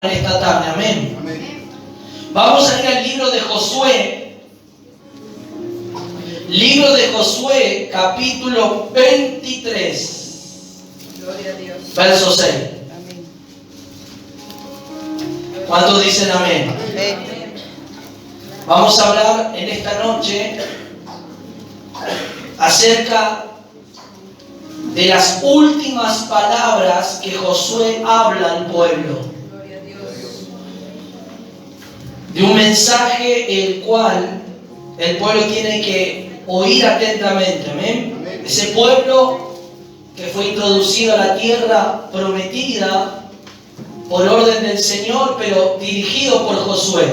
esta tarde, amén. Amén. Vamos a ir al libro de Josué. Libro de Josué, capítulo 23. Gloria a Dios. Verso 6. Amén. ¿Cuántos dicen amén? Amén. Vamos a hablar en esta noche acerca de las últimas palabras que Josué habla al pueblo. Gloria a Dios. De un mensaje el cual el pueblo tiene que oír atentamente. Amén. Amén. Ese pueblo que fue introducido a la tierra prometida por orden del Señor, pero dirigido por Josué.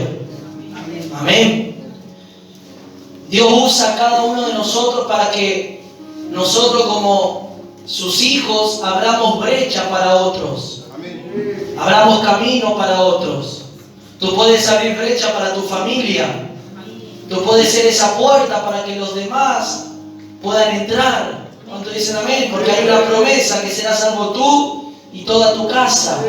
Amén. Amén. Dios usa a cada uno de nosotros para que nosotros como sus hijos abramos brecha para otros. Amén. Abramos camino para otros. Tú puedes abrir brecha para tu familia. Tú puedes ser esa puerta para que los demás puedan entrar. ¿Cuántos dicen amén? Porque hay una promesa que serás salvo tú y toda tu casa,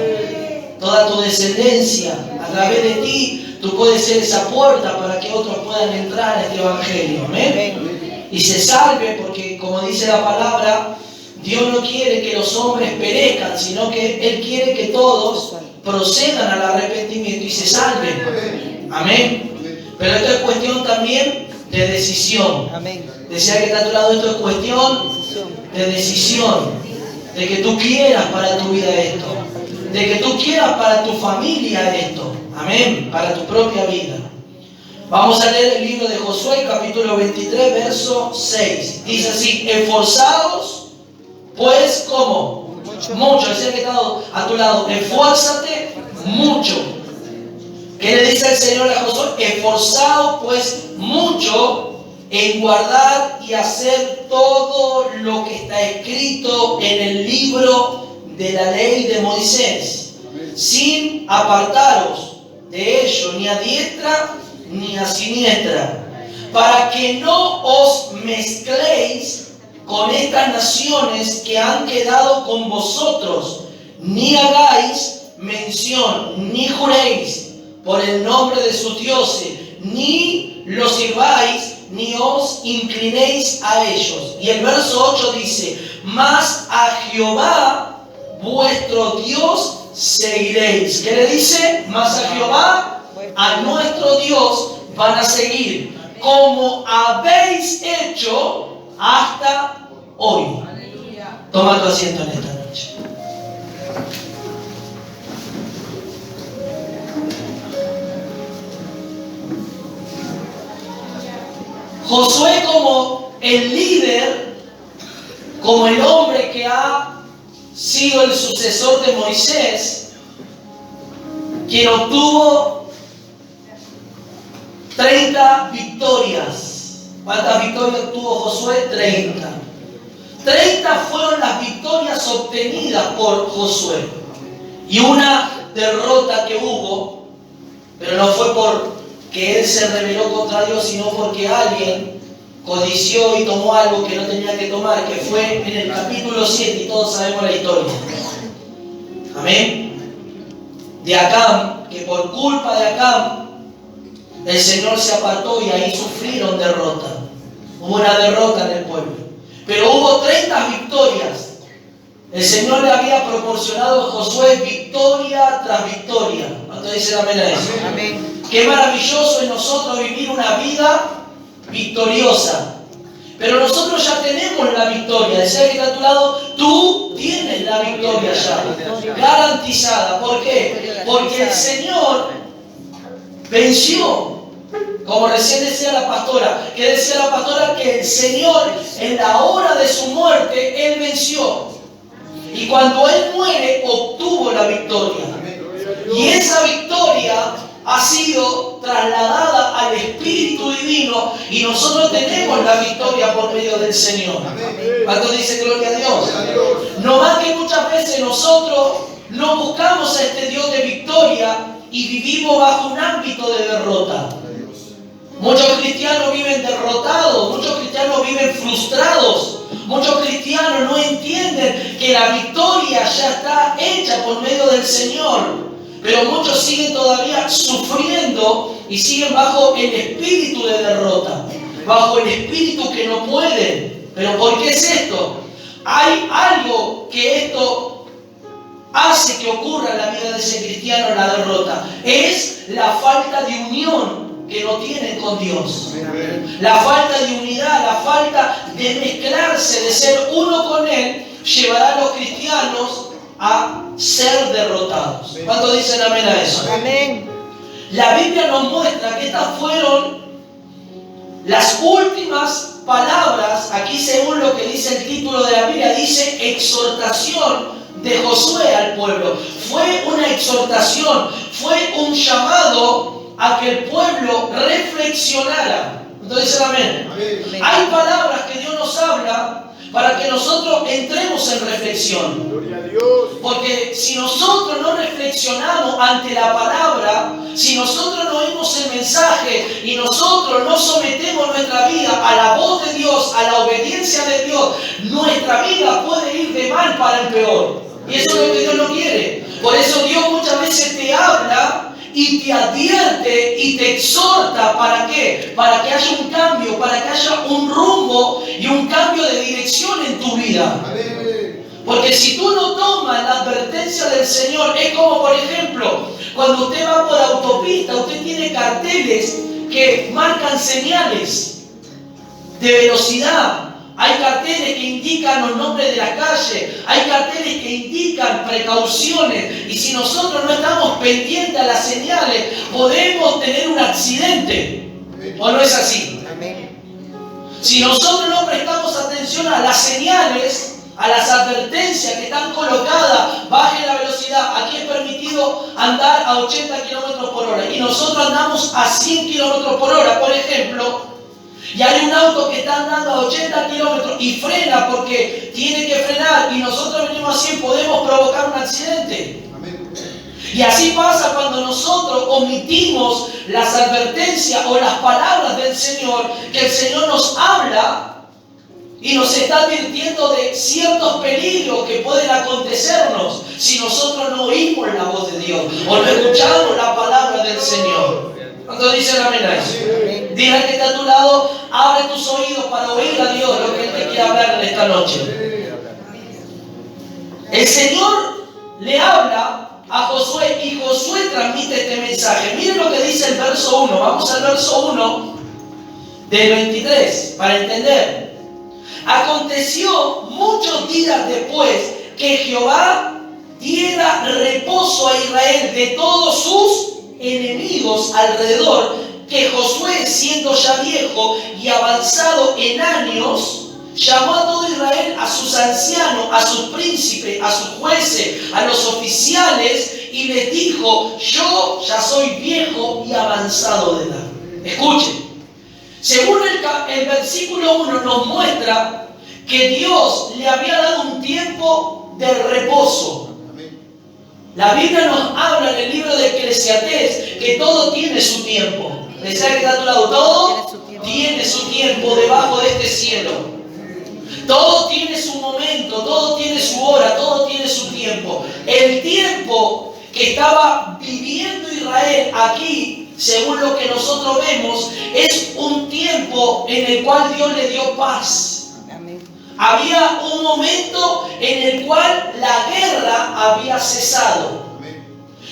toda tu descendencia. A través de ti, tú puedes ser esa puerta para que otros puedan entrar a este evangelio. Amén. Y se salve, porque como dice la palabra, Dios no quiere que los hombres perezcan, sino que Él quiere que todos procedan al arrepentimiento y se salven. Amén. Pero esto es cuestión también de decisión. Amén. Decía que está a tu lado, esto es cuestión de decisión. De que tú quieras para tu vida esto. De que tú quieras para tu familia esto. Amén. Para tu propia vida. Vamos a leer el libro de Josué, capítulo 23, verso 6. Dice así: esforzados, pues, ¿cómo? Mucho. Decía que está a tu lado, esfuérzate mucho. ¿Qué le dice el Señor a Josué? Esforzado pues mucho en guardar y hacer todo lo que está escrito en el libro de la ley de Moisés, sin apartaros de ello ni a diestra ni a siniestra, para que no os mezcléis con estas naciones que han quedado con vosotros, ni hagáis mención, ni juréis por el nombre de sus dioses, ni los sirváis, ni os inclinéis a ellos. Y el verso 8 dice: mas a Jehová vuestro Dios seguiréis. ¿Qué le dice? Mas a Jehová, a nuestro Dios van a seguir, como habéis hecho hasta hoy. Toma tu asiento en esta noche. Josué, como el líder, como el hombre que ha sido el sucesor de Moisés, quien obtuvo 30 victorias. ¿Cuántas victorias obtuvo Josué? 30. 30 fueron las victorias obtenidas por Josué. Y una derrota que hubo, pero no fue porque él se rebeló contra Dios, sino porque alguien codició y tomó algo que no tenía que tomar, que fue en el capítulo 7, y todos sabemos la historia. Amén. De Acán, que por culpa de Acán, el Señor se apartó y ahí sufrieron derrota. Hubo una derrota en el pueblo. Pero hubo 30 victorias. El Señor le había proporcionado a Josué victoria tras victoria. ¿Cuántos dicen amén a eso? Amén. Qué maravilloso es nosotros vivir una vida victoriosa. Pero nosotros ya tenemos la victoria. Decía que está a tu lado, tú tienes la victoria ya, garantizada. ¿Por qué? Porque el Señor venció. Como recién decía la pastora, que decía la pastora que el Señor en la hora de su muerte, Él venció. Y cuando Él muere, obtuvo la victoria. Y esa victoria ha sido trasladada al Espíritu Divino y nosotros tenemos la victoria por medio del Señor. ¿Cuánto dice gloria a Dios? No más que muchas veces nosotros no buscamos a este Dios de victoria y vivimos bajo un ámbito de derrota. Muchos cristianos viven derrotados, muchos cristianos viven frustrados, muchos cristianos no entienden que la victoria ya está hecha por medio del Señor. Pero muchos siguen todavía sufriendo y siguen bajo el espíritu de derrota, bajo el espíritu que no pueden. ¿Pero por qué es esto? Hay algo que esto hace que ocurra en la vida de ese cristiano, la derrota. Es la falta de unión que no tienen con Dios. La falta de unidad, la falta de mezclarse, de ser uno con Él, llevará a los cristianos a ser derrotados. ¿Cuántos dicen amén a eso? Amén. La Biblia nos muestra que estas fueron las últimas palabras, aquí según lo que dice el título de la Biblia, dice exhortación de Josué al pueblo. Fue una exhortación, fue un llamado a que el pueblo reflexionara. Entonces dicen amén. Amén. Hay palabras que Dios nos habla para que nosotros entremos en reflexión. Gloria a Dios. Porque si nosotros no reflexionamos ante la palabra, si nosotros no oímos el mensaje y nosotros no sometemos nuestra vida a la voz de Dios, a la obediencia de Dios, nuestra vida puede ir de mal para el peor. Y eso es lo que Dios no quiere. Por eso Dios muchas veces te habla y te advierte y te exhorta. ¿Para qué? Para que haya un cambio, para que haya un rumbo y un cambio de dirección en tu vida. Amén. Porque si tú no tomas la advertencia del Señor, es como por ejemplo, cuando usted va por autopista, usted tiene carteles que marcan señales de velocidad. Hay carteles que indican los nombres de la calle, hay carteles que indican precauciones, y si nosotros no estamos pendientes a las señales, podemos tener un accidente. ¿O no es así? Amén. Si nosotros no prestamos atención a las señales, a las advertencias que están colocadas, baje la velocidad, aquí es permitido andar a 80 kilómetros por hora, y nosotros andamos a 100 kilómetros por hora, por ejemplo, y hay un auto que está andando a 80 kilómetros y frena porque tiene que frenar, y nosotros venimos a 100, podemos provocar un accidente. Amén. Y así pasa cuando nosotros omitimos las advertencias o las palabras del Señor, que el Señor nos habla y nos está advirtiendo de ciertos peligros que pueden acontecernos si nosotros no oímos la voz de Dios o no escuchamos la palabra del Señor. ¿Cuántos dicen amén a eso? Dile al que está a tu lado, abre tus oídos para oír a Dios lo que Él te quiere hablar en esta noche. El Señor le habla a Josué y Josué transmite este mensaje. Miren lo que dice el verso 1. Vamos al verso 1 del 23 para entender. Aconteció muchos días después que Jehová diera reposo a Israel de todos sus enemigos alrededor, que Josué, siendo ya viejo y avanzado en años, llamó a todo Israel, a sus ancianos, a sus príncipes, a sus jueces, a los oficiales, y les dijo: yo ya soy viejo y avanzado de edad. Escuchen. Según el versículo 1 nos muestra que Dios le había dado un tiempo de reposo. La Biblia nos habla en el libro de Eclesiastés que todo tiene su tiempo. Decía que está a tu lado, todo tiene su tiempo debajo de este cielo. Todo tiene su momento, todo tiene su hora, todo tiene su tiempo. El tiempo que estaba viviendo Israel aquí, según lo que nosotros vemos, es un tiempo en el cual Dios le dio paz. Había un momento en el cual la guerra había cesado.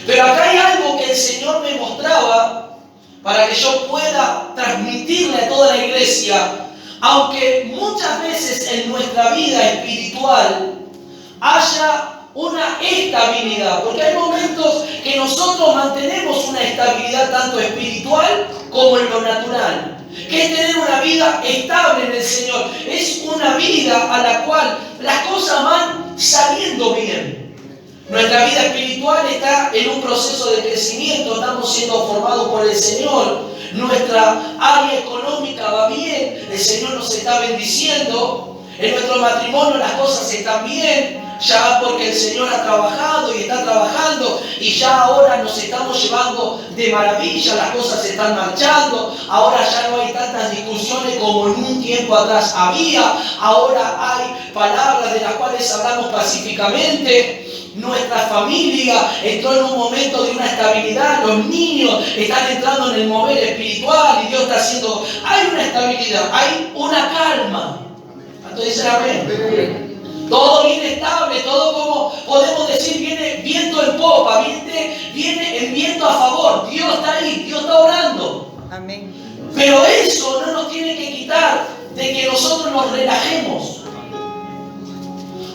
Pero acá hay algo que el Señor me mostraba para que yo pueda transmitirle a toda la iglesia. Aunque muchas veces en nuestra vida espiritual haya una estabilidad, porque hay momentos que nosotros mantenemos una estabilidad tanto espiritual como en lo natural, que es tener una vida estable en el Señor. Es una vida a la cual las cosas van saliendo bien. Nuestra vida espiritual está en un proceso de crecimiento, estamos siendo formados por el Señor. Nuestra área económica va bien, el Señor nos está bendiciendo. En nuestro matrimonio las cosas están bien, ya porque el Señor ha trabajado y está trabajando, y ya ahora nos estamos llevando de maravilla, las cosas se están marchando, ahora ya no hay tantas discusiones como en un tiempo atrás había, ahora hay palabras de las cuales hablamos pacíficamente. Nuestra familia entró en un momento de una estabilidad, los niños están entrando en el mover espiritual y Dios está haciendo, hay una estabilidad, hay una calma. Entonces dicen amén. Todo viene estable, todo como podemos decir, viene viento en popa, viene el viento a favor. Dios está ahí, Dios está orando. Amén. Pero eso no nos tiene que quitar de que nosotros nos relajemos.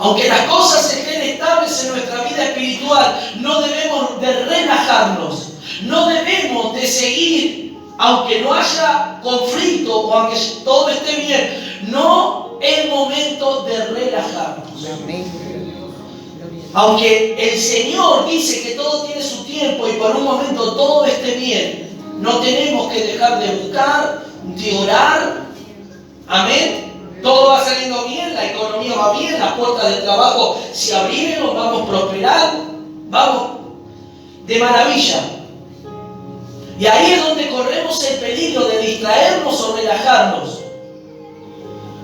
Aunque las cosas estén estables en nuestra vida espiritual, no debemos de relajarnos. No debemos de seguir, aunque no haya conflicto o aunque todo esté bien, no es momento de relajarnos. Aunque el Señor dice que todo tiene su tiempo y por un momento todo esté bien, no tenemos que dejar de buscar, de orar. Amén. Todo va saliendo bien, la economía va bien, las puertas de trabajo se abrieron, vamos a prosperar, vamos de maravilla. Y ahí es donde corremos el peligro de distraernos o relajarnos.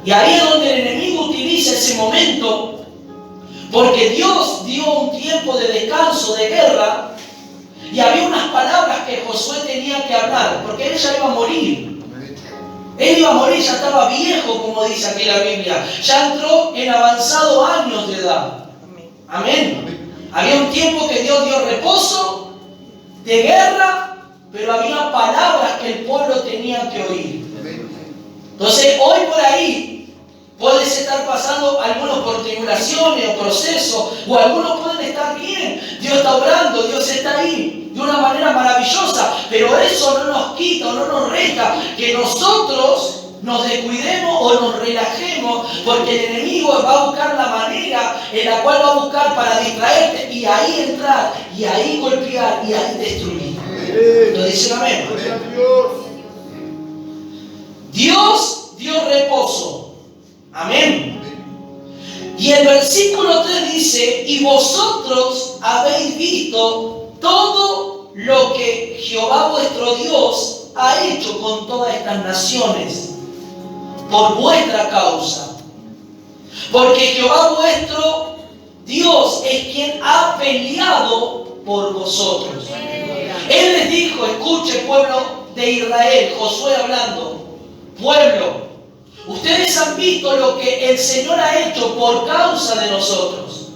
Y ahí es donde el enemigo utiliza ese momento, porque Dios dio un tiempo de descanso, de guerra, y había unas palabras que Josué tenía que hablar, porque él ya iba a morir. Él iba a morir, ya estaba viejo, como dice aquí la Biblia. Ya entró en avanzados años de edad. Amén. Había un tiempo que Dios dio reposo, de guerra, pero había palabras que el pueblo tenía que oír. Entonces, hoy por ahí, puedes estar pasando algunos por tribulaciones o procesos, o algunos pueden estar bien. Dios está obrando, Dios está ahí de una manera maravillosa, pero eso no nos quita, no nos resta que nosotros nos descuidemos o nos relajemos, porque el enemigo va a buscar la manera en la cual va a buscar para distraerte y ahí entrar, y ahí golpear, y ahí destruir. ¿Lo dicen amén? Dios dio reposo. Amén. Y el versículo 3 dice, y vosotros habéis visto todo lo que Jehová vuestro Dios ha hecho con todas estas naciones por vuestra causa. Porque Jehová vuestro Dios es quien ha peleado por vosotros. Él les dijo, escuche pueblo de Israel, Josué hablando, pueblo, ustedes han visto lo que el Señor ha hecho por causa de nosotros.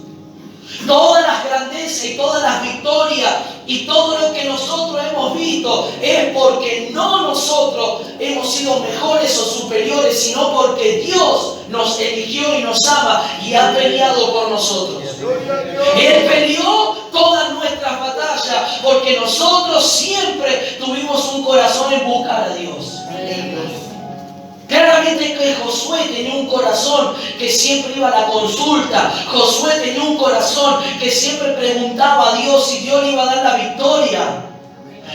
Todas las grandezas y todas las victorias y todo lo que nosotros hemos visto es porque no nosotros hemos sido mejores o superiores, sino porque Dios nos eligió y nos ama y ha peleado por nosotros. Él peleó todas nuestras batallas porque nosotros siempre tuvimos un corazón en buscar a Dios. Claramente que Josué tenía un corazón que siempre iba a la consulta. Josué tenía un corazón que siempre preguntaba a Dios y Dios le iba a dar la victoria.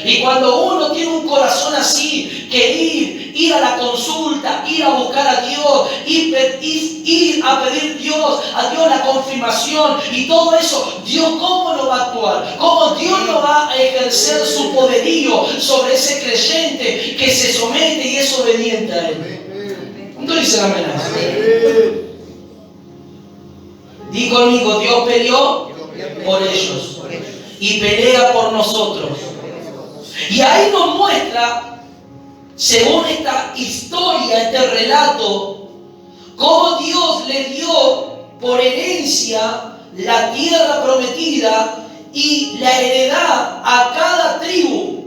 Y cuando uno tiene un corazón así, que ir a la consulta, ir a buscar a Dios, ir a pedir a Dios la confirmación y todo eso, Dios cómo no va a actuar, cómo Dios no va a ejercer su poderío sobre ese creyente que se somete y es obediente a Él. ¿Cuánto dice la amenaza? Di conmigo, Dios peleó por ellos y pelea por nosotros. Y ahí nos muestra, según esta historia, este relato, cómo Dios le dio por herencia la tierra prometida y la heredad a cada tribu.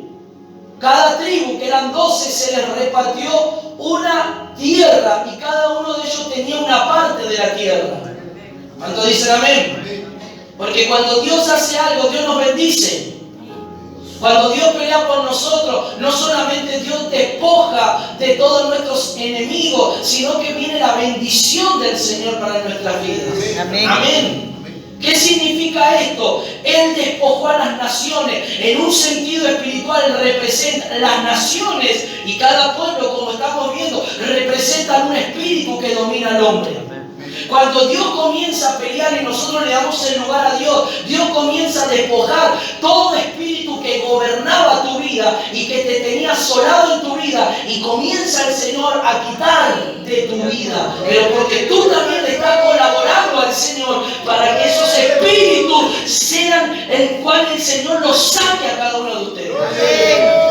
Cada tribu, que eran 12, se les repartió una tierra y cada uno de ellos tenía una parte de la tierra. ¿Cuánto dicen amén? Porque cuando Dios hace algo, Dios nos bendice. Cuando Dios pelea por nosotros, no solamente Dios despoja de todos nuestros enemigos, sino que viene la bendición del Señor para nuestras vidas. Amén. Amén. ¿Qué significa esto? Él despojó a las naciones. En un sentido espiritual representa las naciones y cada pueblo, como estamos viendo, representan un espíritu que domina al hombre. Cuando Dios comienza a pelear y nosotros le damos el lugar a Dios, Dios comienza a despojar todo espíritu que gobernaba tu vida. vida y que te tenía asolado en tu vida, y comienza el Señor a quitar de tu vida, pero porque tú también le estás colaborando al Señor para que esos espíritus sean el cual el Señor los saque a cada uno de ustedes.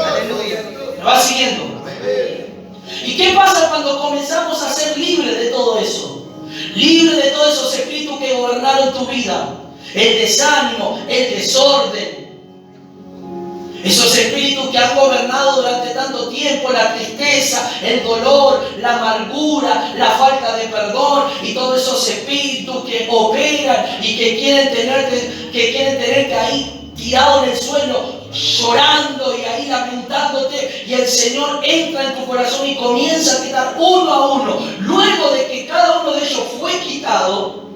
Aleluya. ¿Me va siguiendo? ¿Y qué pasa cuando comenzamos a ser libres de todo eso? Libres de todos esos espíritus que gobernaron tu vida. El desánimo, el desorden. Esos espíritus que han gobernado durante tanto tiempo, la tristeza, el dolor, la amargura, la falta de perdón, y todos esos espíritus que operan y que quieren tenerte ahí tirado en el suelo, llorando y ahí lamentándote, y el Señor entra en tu corazón y comienza a quitar uno a uno. Luego de que cada uno de ellos fue quitado,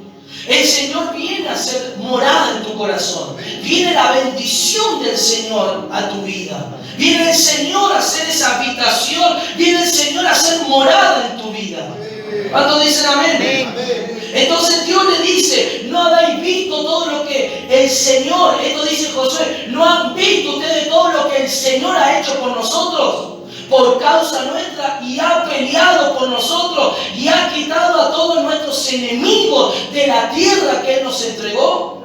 el Señor viene a hacer morada en tu corazón. Viene la bendición del Señor a tu vida. Viene el Señor a hacer esa habitación. Viene el Señor a hacer morada en tu vida. ¿Cuántos dicen amén? Entonces Dios le dice: ¿no habéis visto todo lo que el Señor, esto dice Josué, no han visto ustedes todo lo que el Señor ha hecho por nosotros? Por causa nuestra, y ha peleado por nosotros y ha quitado a todos nuestros enemigos de la tierra que Él nos entregó.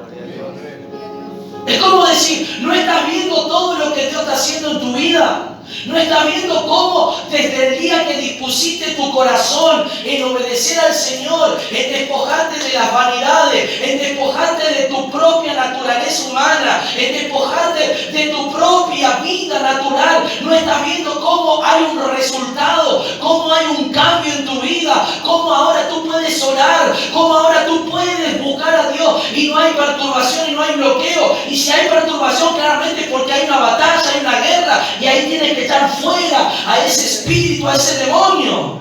Es como decir: ¿no estás viendo todo lo que Dios está haciendo en tu vida? ¿No estás viendo cómo desde el día que dispusiste tu corazón en obedecer al Señor, en despojarte de las vanidades, en despojarte de tu propia naturaleza humana, en despojarte de tu propia vida natural? ¿No estás viendo cómo hay un resultado, cómo hay un cambio en tu vida, cómo ahora tú puedes orar, cómo ahora tú puedes buscar a Dios y no hay perturbación y no hay bloqueo? Y si hay perturbación, claramente porque hay una batalla, hay una guerra, y ahí tienes que echar fuera a ese espíritu, a ese demonio.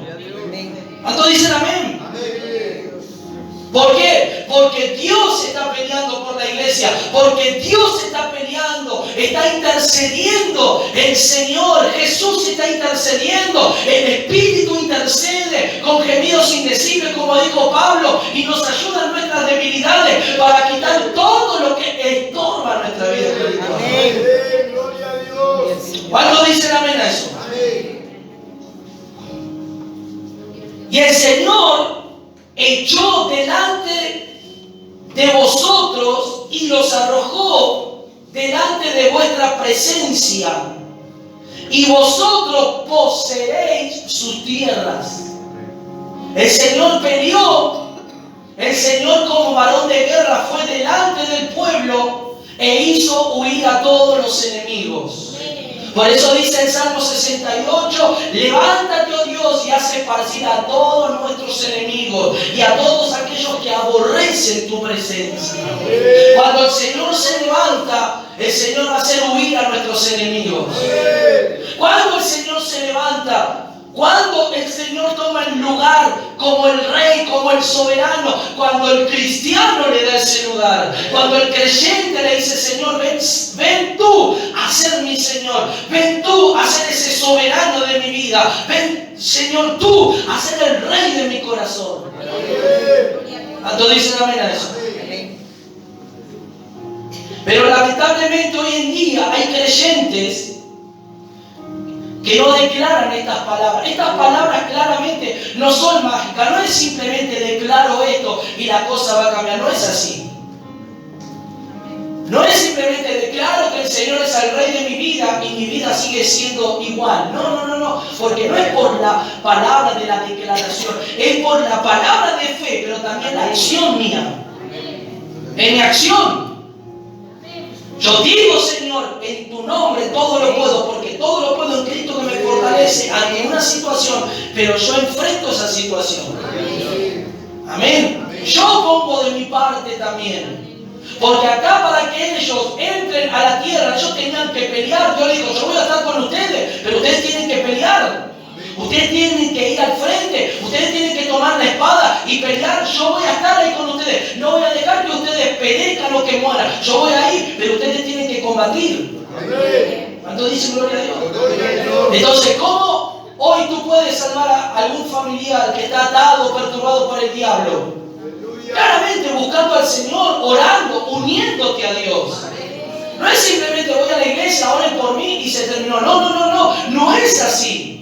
¿Cuántos dicen amén? ¿Por qué? Porque Dios está peleando por la iglesia, porque Dios está peleando, está intercediendo. El Señor Jesús está intercediendo, el Espíritu intercede con gemidos indecibles, como dijo Pablo, y nos ayuda en nuestras debilidades para quitar todo lo que estorba nuestra vida espiritual. Amén. Gloria a Dios. ¿Cuántos dicen amén a eso? Y el Señor echó delante de vosotros y los arrojó delante de vuestra presencia, y vosotros poseéis sus tierras. El Señor peleó, el Señor como varón de guerra fue delante del pueblo e hizo huir a todos los enemigos. Por eso dice el Salmo 68: levántate, oh Dios, y haz esparcir a todos nuestros enemigos y a todos aquellos que aborrecen tu presencia. Cuando el Señor se levanta, el Señor va a hacer huir a nuestros enemigos. Cuando el Señor se levanta, cuando el Señor toma el lugar como el rey, como el soberano, cuando el cristiano le da ese lugar, cuando el creyente le dice: Señor, ven tú a ser mi Señor, ven tú a ser ese soberano de mi vida, ven, Señor, tú a ser el rey de mi corazón. ¿Cuántos dicen amén a eso? Pero lamentablemente hoy en día hay creyentes que no declaran estas palabras. Estas palabras claramente no son mágicas. No es simplemente declaro esto y la cosa va a cambiar. No es así. No es simplemente declaro que el Señor es el rey de mi vida y mi vida sigue siendo igual. No. Porque no es por la palabra de la declaración. Es por la palabra de fe, pero también la acción mía. En mi acción. Yo digo: Señor, en tu nombre todo lo puedo, porque todo lo puedo en Cristo que me fortalece ante una situación, pero yo enfrento esa situación. Amén. Yo pongo de mi parte también, porque acá para que ellos entren a la tierra, ellos tenían que pelear. Yo digo: yo voy a estar con ustedes, pero ustedes tienen que pelear. Ustedes tienen que ir al frente, ustedes tienen que tomar la espada y pelear. Yo voy a estar ahí con ustedes, no voy a dejar que ustedes perezcan o que mueran. Yo voy a ir, pero ustedes tienen que combatir. ¿Cuánto dicen gloria a Dios? Entonces, ¿cómo hoy tú puedes salvar a algún familiar que está atado, perturbado por el diablo? Claramente buscando al Señor, orando, uniéndote a Dios. No es simplemente voy a la iglesia, oren por mí y se terminó. así.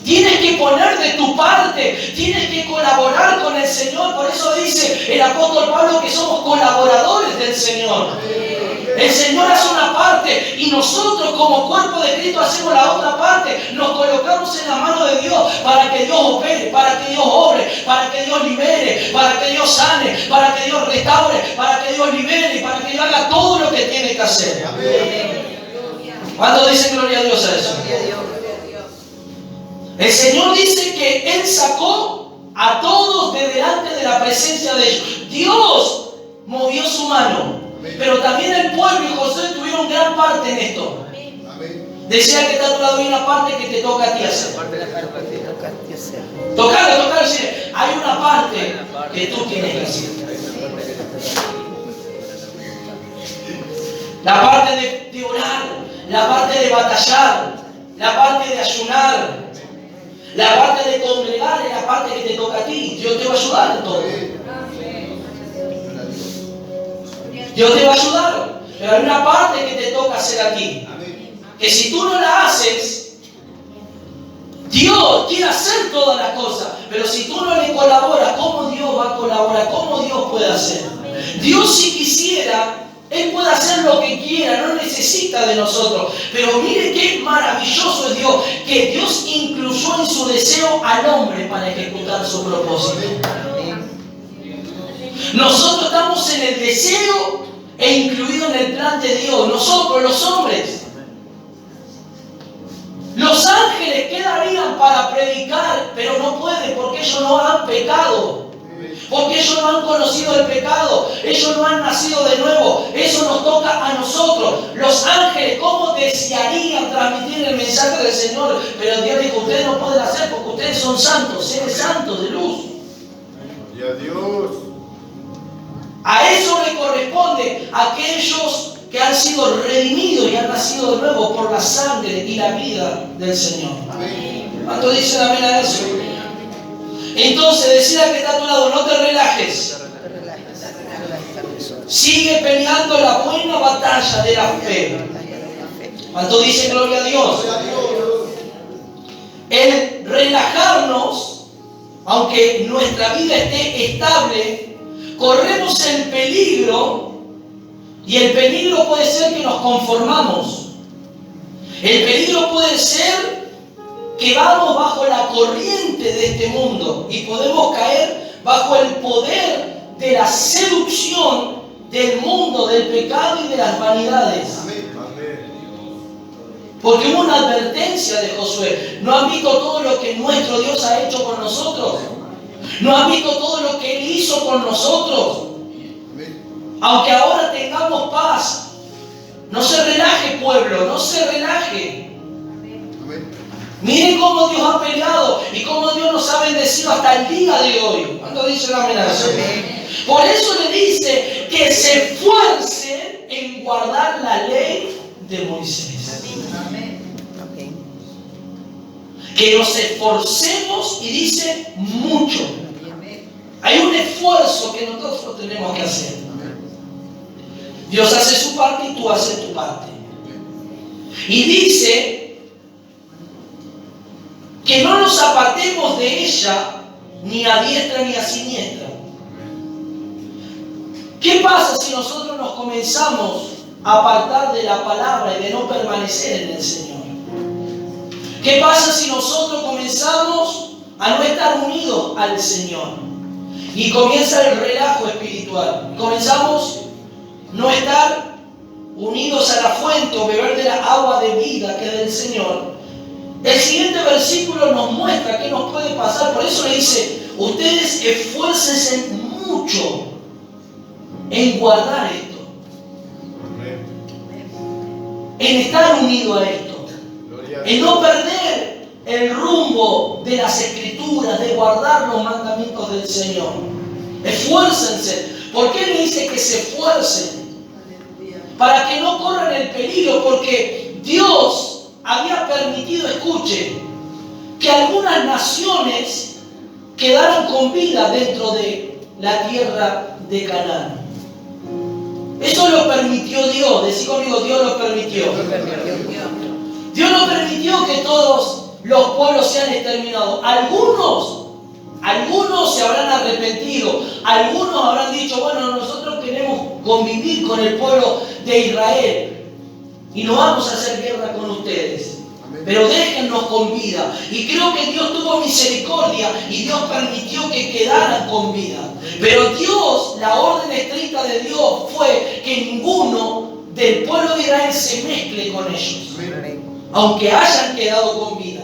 Tienes que poner de tu parte, tienes que colaborar con el Señor. Por eso dice el apóstol Pablo que somos colaboradores del Señor. El Señor hace una parte y nosotros como cuerpo de Cristo hacemos la otra parte. Nos colocamos en la mano de Dios para que Dios opere, para que Dios obre, para que Dios libere, para que Dios sane, para que Dios restaure, para que Dios libere y para que Dios haga todo lo que tiene que hacer. ¿Cuántos dicen gloria a Dios a eso? El Señor dice que Él sacó a todos de delante de la presencia de ellos. Dios movió su mano, pero también el pueblo y Josué tuvieron gran parte en esto. Decía que está a tu lado hay una parte que te toca a ti hacer. Tocarlo, decir, hay una parte que tú tienes que hacer. La parte de orar, la parte de batallar, la parte de ayunar. La parte de congregar es la parte que te toca a ti. Dios te va a ayudar en todo. Dios te va a ayudar. Pero hay una parte que te toca hacer a ti. Que si tú no la haces, Dios quiere hacer todas las cosas. Pero si tú no le colaboras, ¿cómo Dios va a colaborar? ¿Cómo Dios puede hacer? Dios, si quisiera, Él puede hacer lo que quiera, no necesita de nosotros. Pero mire qué maravilloso es Dios, que Dios incluyó en su deseo al hombre para ejecutar su propósito. Nosotros estamos en el deseo e incluido en el plan de Dios. Nosotros, los hombres. Los ángeles quedarían para predicar, pero no pueden porque ellos no han pecado. Porque ellos no han conocido el pecado, ellos no han nacido de nuevo. Eso nos toca a nosotros. Los ángeles, ¿cómo desearían transmitir el mensaje del Señor? Pero Dios dijo, ustedes no pueden hacer porque ustedes son santos, seres santos de luz. Y a Dios. A eso le corresponde a aquellos que han sido redimidos y han nacido de nuevo por la sangre y la vida del Señor. ¿Cuánto dicen amén a eso? Entonces, decía que está a tu lado, no te relajes. Sigue peleando la buena batalla de la fe. ¿Cuánto dice gloria a Dios? El relajarnos, aunque nuestra vida esté estable, corremos el peligro, y el peligro puede ser que nos conformamos. El peligro puede ser que vamos bajo la corriente de este mundo y podemos caer bajo el poder de la seducción del mundo, del pecado y de las vanidades. Porque hubo una advertencia de Josué. ¿No han visto todo lo que nuestro Dios ha hecho con nosotros? ¿No han visto todo lo que Él hizo con nosotros? Aunque ahora tengamos paz, no se relaje, pueblo, no se relaje. Miren cómo Dios ha peleado y cómo Dios nos ha bendecido hasta el día de hoy. ¿Cuándo dice la amenaza? Por eso le dice que se esfuercen en guardar la ley de Moisés. Que nos esforcemos, y dice mucho. Hay un esfuerzo que nosotros tenemos que hacer. Dios hace su parte y tú haces tu parte. Y dice que no nos apartemos de ella ni a diestra ni a siniestra. ¿Qué pasa si nosotros nos comenzamos a apartar de la palabra y de no permanecer en el Señor? ¿Qué pasa si nosotros comenzamos a no estar unidos al Señor? Y comienza el relajo espiritual. Comenzamos a no estar unidos a la fuente o beber de la agua de vida que es del Señor. El siguiente versículo nos muestra qué nos puede pasar. Por eso le dice, ustedes esfuércense mucho en guardar esto. En estar unido a esto. En no perder el rumbo de las Escrituras, de guardar los mandamientos del Señor. Esfuércense. ¿Por qué le dice que se esfuercen? Para que no corran el peligro, porque Dios había permitido, escuche, que algunas naciones quedaran con vida dentro de la tierra de Canaán. Eso lo permitió Dios. Decí conmigo, Dios lo permitió. Dios no permitió que todos los pueblos sean exterminados. Algunos se habrán arrepentido, algunos habrán dicho, bueno, nosotros queremos convivir con el pueblo de Israel y no vamos a hacer guerra con ustedes, pero déjennos con vida. Y creo que Dios tuvo misericordia y Dios permitió que quedaran con vida. Pero Dios, la orden estricta de Dios fue que ninguno del pueblo de Israel se mezcle con ellos, aunque hayan quedado con vida.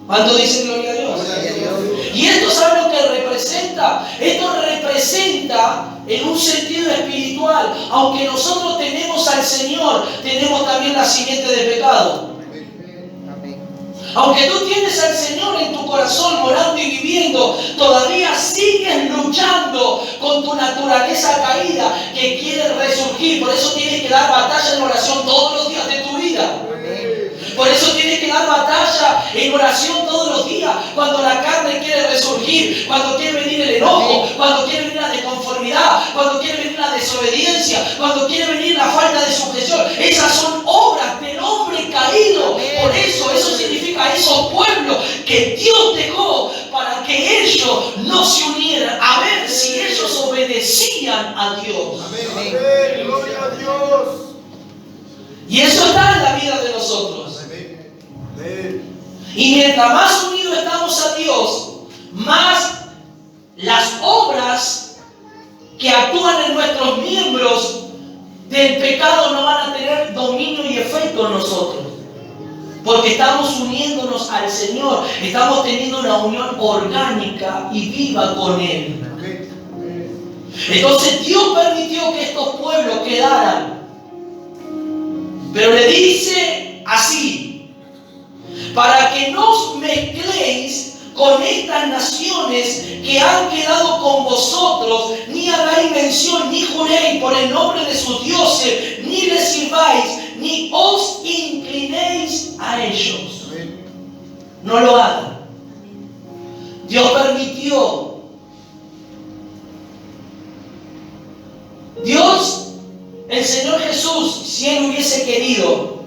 ¿Cuánto dice gloria a Dios? Y esto, ¿sabe lo que representa? Esto representa en un sentido espiritual. Aunque nosotros tenemos al Señor, tenemos también la simiente de pecado. Aunque tú tienes al Señor en tu corazón morando y viviendo, todavía sigues luchando con tu naturaleza caída que quiere resurgir. Por eso tienes que dar batalla en oración todos los días de tu vida. Por eso tienes que dar batalla en oración todos los días. Cuando la carne quiere resurgir, cuando quiere venir el enojo, cuando quiere venir la desconformidad, cuando quiere venir la desobediencia, cuando quiere venir la falta de sujeción. Esas son obras del hombre caído. Por eso significa esos pueblos que Dios dejó para que ellos no se unieran, a ver si ellos obedecían a Dios. Amén. Gloria a Dios. Y eso está en la vida de nosotros. Y mientras más unidos estamos a Dios, más las obras que actúan en nuestros miembros del pecado no van a tener dominio y efecto en nosotros. Porque estamos uniéndonos al Señor, estamos teniendo una unión orgánica y viva con Él. Entonces Dios permitió que estos pueblos quedaran. Pero le dice así: para que no os mezcléis con estas naciones que han quedado con vosotros, ni hagáis mención, ni juréis por el nombre de sus dioses, ni les sirváis, ni os inclinéis a ellos. No lo hagan. Dios permitió. Dios, el Señor Jesús, si Él hubiese querido,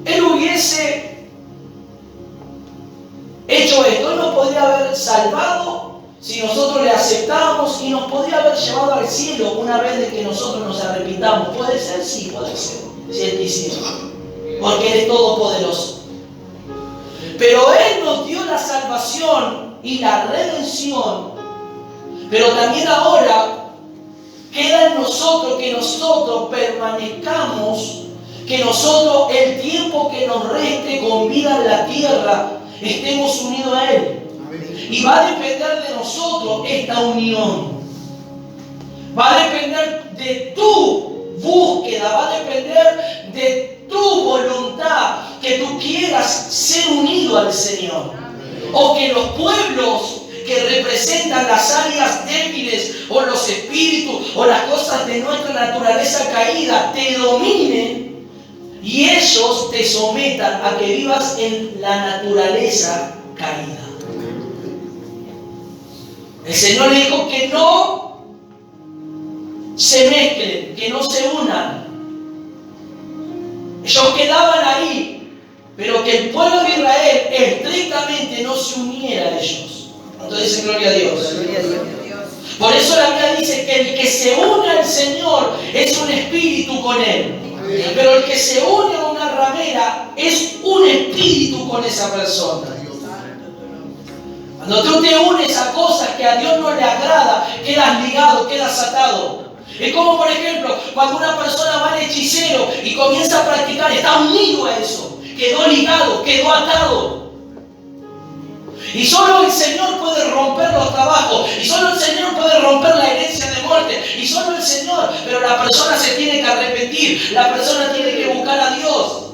Él hubiese hecho esto. Él nos podría haber salvado si nosotros le aceptamos y nos podría haber llevado al cielo una vez de que nosotros nos arrepintamos. ¿Puede ser? Sí, puede ser, si Él quisiera, porque Él es todopoderoso. Pero Él nos dio la salvación y la redención, pero también ahora queda en nosotros que nosotros permanezcamos, que nosotros el tiempo que nos reste con vida en la tierra estemos unidos a Él. Y va a depender de nosotros esta unión. Va a depender de tu búsqueda, va a depender de tu voluntad, que tú quieras ser unido al Señor. O que los pueblos que representan las áreas débiles o los espíritus o las cosas de nuestra naturaleza caída te dominen y ellos te sometan a que vivas en la naturaleza caída. El Señor dijo que no se mezclen, que no se unan. Ellos quedaban ahí, pero que el pueblo de Israel estrictamente no se uniera a ellos. Entonces, gloria a Dios. Gloria a Dios. Por eso la Biblia dice que el que se une al Señor es un espíritu con Él. Pero el que se une a una ramera es un espíritu con esa persona. Cuando tú te unes a cosas que a Dios no le agrada, quedas ligado, quedas atado. Es como, por ejemplo, cuando una persona va al hechicero y comienza a practicar, está unido a eso. Quedó ligado, quedó atado. Y solo el Señor puede romper los trabajos. Y solo el Señor puede romper la herencia de muerte. Y solo el Señor. Pero la persona se tiene que arrepentir. La persona tiene que buscar a Dios.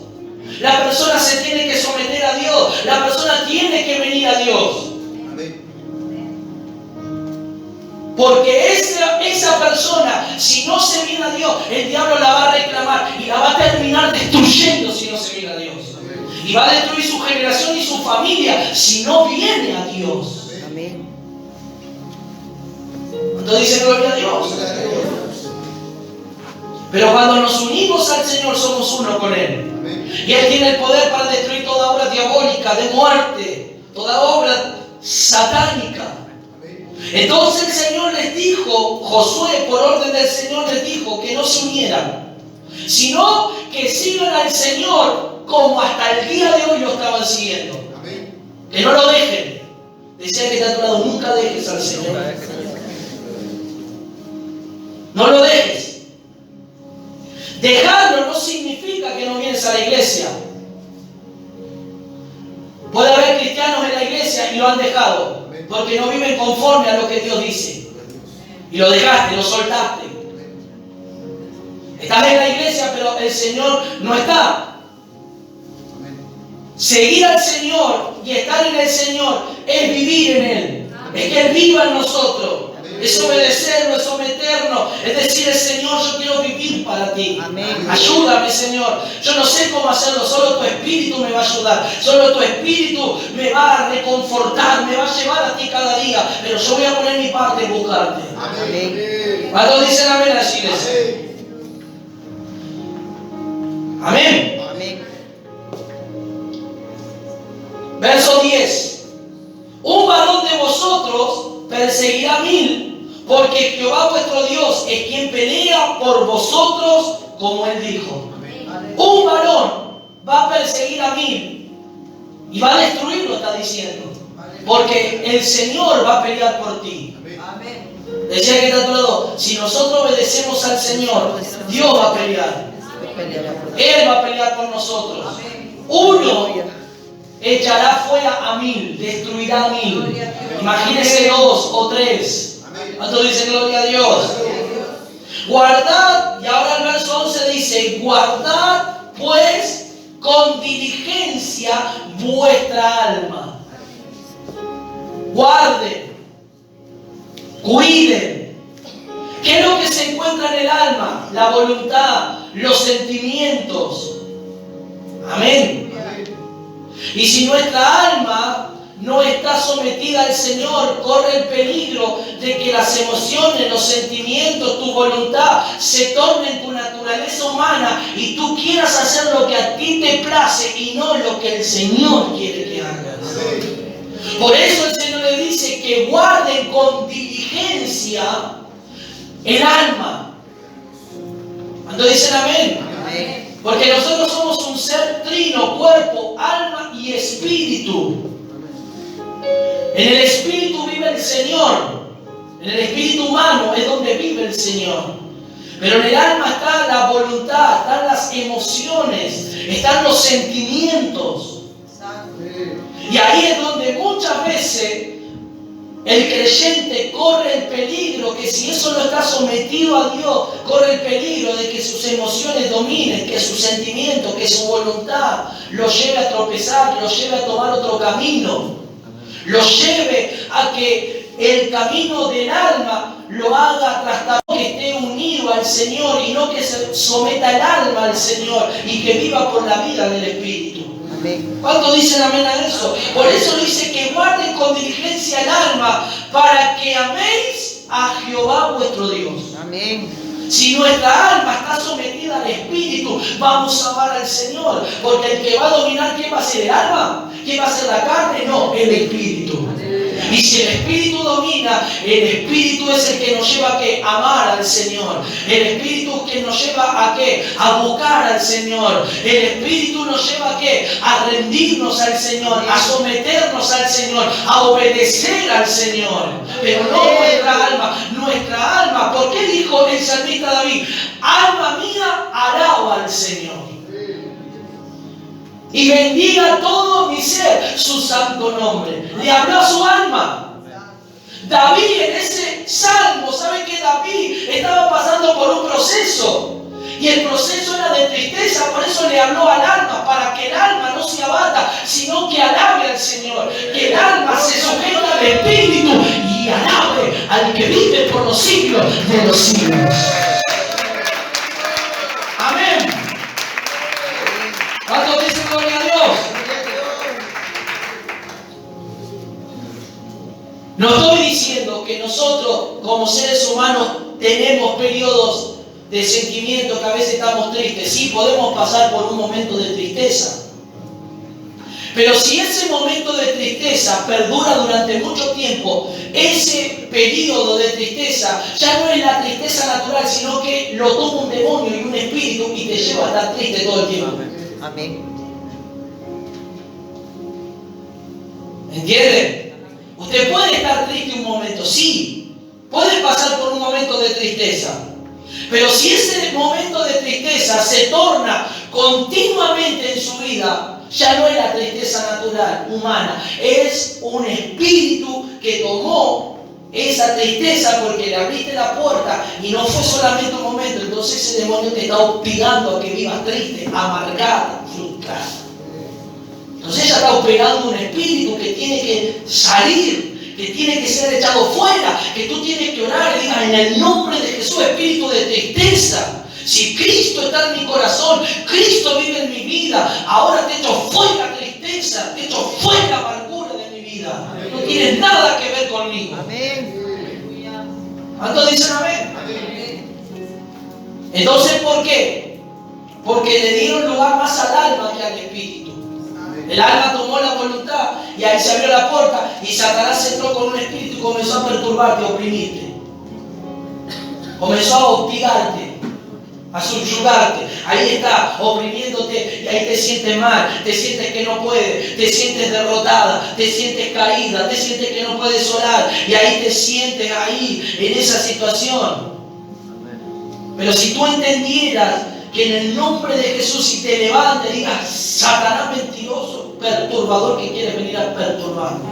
La persona se tiene que someter a Dios. La persona tiene que venir a Dios. Porque esa persona, si no se viene a Dios, el diablo la va a reclamar y la va a terminar destruyendo si no se viene a Dios. Y va a destruir su generación y su familia si no viene a Dios. Amén. Entonces dice gloria a Dios. Pero cuando nos unimos al Señor somos uno con Él. Y Él tiene el poder para destruir toda obra diabólica, de muerte, toda obra satánica. Entonces el Señor les dijo, Josué por orden del Señor les dijo que no se unieran, sino que sigan al Señor como hasta el día de hoy lo estaban siguiendo. Que no lo dejen. Decía que está a tu lado, nunca dejes al Señor. No lo dejes. Dejarlo no significa que no vienes a la iglesia. Puede haber cristianos en la iglesia y lo han dejado porque no viven conforme a lo que Dios dice. Y lo dejaste, lo soltaste. Estás en la iglesia, pero el Señor no está. Seguir al Señor y estar en el Señor es vivir en Él. Es que Él viva en nosotros. Es obedecerlo, es someternos. Es decir, Señor, yo quiero vivir para ti. Amén. Ayúdame, Señor. Yo no sé cómo hacerlo, solo tu Espíritu me va a ayudar. Solo tu Espíritu me va a reconfortar, me va a llevar a ti cada día. Pero yo voy a poner mi parte en buscarte. Amén. ¿Cuántos dicen amén a la iglesia? Amén. Amén. Verso 10. Un varón de vosotros perseguirá 1000, porque Jehová vuestro Dios es quien pelea por vosotros, como Él dijo. Un varón va a perseguir a 1000 y va a destruirlo, está diciendo. Porque el Señor va a pelear por ti. Decía que está a tu lado, si nosotros obedecemos al Señor, Dios va a pelear. Él va a pelear por nosotros. Uno echará fuera a 1000, destruirá a 1000. Imagínese 2 o 3. ¿Cuánto dice gloria a Dios? Guardad, y ahora el verso 11 dice, guardad pues con diligencia vuestra alma. Guarden, cuiden. ¿Qué es lo que se encuentra en el alma? La voluntad, los sentimientos. Amén. Y si nuestra alma no está sometida al Señor, corre el peligro de que las emociones, los sentimientos, tu voluntad se tornen tu naturaleza humana y tú quieras hacer lo que a ti te place y no lo que el Señor quiere que hagas. Por eso el Señor le dice que guarden con diligencia el alma. ¿Cuántos dicen amén? Amén. Porque nosotros somos un ser trino, cuerpo, alma y espíritu. En el espíritu vive el Señor. En el espíritu humano es donde vive el Señor. Pero en el alma está la voluntad, están las emociones, están los sentimientos. Y ahí es donde muchas veces el creyente corre el peligro, que si eso no está sometido a Dios, corre el peligro de que sus emociones dominen, que sus sentimientos, que su voluntad lo lleve a tropezar, lo lleve a tomar otro camino, lo lleve a que el camino del alma lo haga trastabillado, que esté unido al Señor y no que se someta el alma al Señor y que viva por la vida del Espíritu. ¿Cuántos dicen amén a eso? Por eso dice que guarden con diligencia el alma para que améis a Jehová vuestro Dios. Amén. Si nuestra alma está sometida al Espíritu, vamos a amar al Señor. Porque el que va a dominar, ¿quién va a ser? ¿El alma? ¿Quién va a ser la carne? No, el Espíritu. Y si el Espíritu domina, el Espíritu es el que nos lleva a ¿qué? Amar al Señor. El Espíritu es que nos lleva a ¿qué? A buscar al Señor. El Espíritu nos lleva a ¿qué? A rendirnos al Señor, a someternos al Señor, a obedecer al Señor. Pero no nuestra alma. Nuestra alma, ¿por qué dijo el salmista David? Alma mía, alaba al Señor. Y bendiga todo mi ser su santo nombre. Le habló a su alma. David en ese salmo, ¿sabe que David estaba pasando por un proceso? Y el proceso era de tristeza, por eso le habló al alma, para que el alma no se abata, sino que alabe al Señor. Que el alma se sujeta al Espíritu y alabe al que vive por los siglos de los siglos. Amén. ¿Cuántos dicen gloria a Dios? No estoy diciendo que nosotros como seres humanos tenemos periodos de sentimientos que a veces estamos tristes. Sí, podemos pasar por un momento de tristeza. Pero si ese momento de tristeza perdura durante mucho tiempo, ese periodo de tristeza ya no es la tristeza natural, sino que lo toma un demonio y un espíritu y te lleva a estar triste todo el tiempo. Amén. ¿Entienden? Usted puede estar triste un momento, sí. Puede pasar por un momento de tristeza. Pero si ese momento de tristeza se torna continuamente en su vida, ya no es la tristeza natural, humana. Es un espíritu que tomó esa tristeza porque le abriste la puerta y no fue solamente un momento. Entonces ese demonio te está obligando a que vivas triste, amargada, frustrada. Entonces ella está operando un espíritu que tiene que salir, que tiene que ser echado fuera, que tú tienes que orar y digas: en el nombre de Jesús, espíritu de tristeza. Si Cristo está en mi corazón, Cristo vive en mi vida, ahora te echo fuera tristeza, te echo fuera amargura de mi vida. No tienes nada que ver conmigo. Amén. ¿Cuántos dicen amén? Entonces, ¿por qué? Porque le dieron lugar más al alma que al espíritu. El alma tomó la voluntad y ahí se abrió la puerta y Satanás entró con un espíritu y comenzó a perturbarte, a oprimirte. Comenzó a hostigarte, a subyugarte. Ahí está, oprimiéndote, y ahí te sientes mal, te sientes que no puedes, te sientes derrotada, te sientes caída, te sientes que no puedes orar, y ahí te sientes ahí, en esa situación. Pero si tú entendieras que en el nombre de Jesús, si te levantas y digas: Satanás mentiroso, perturbador, que quieres venir a perturbarme,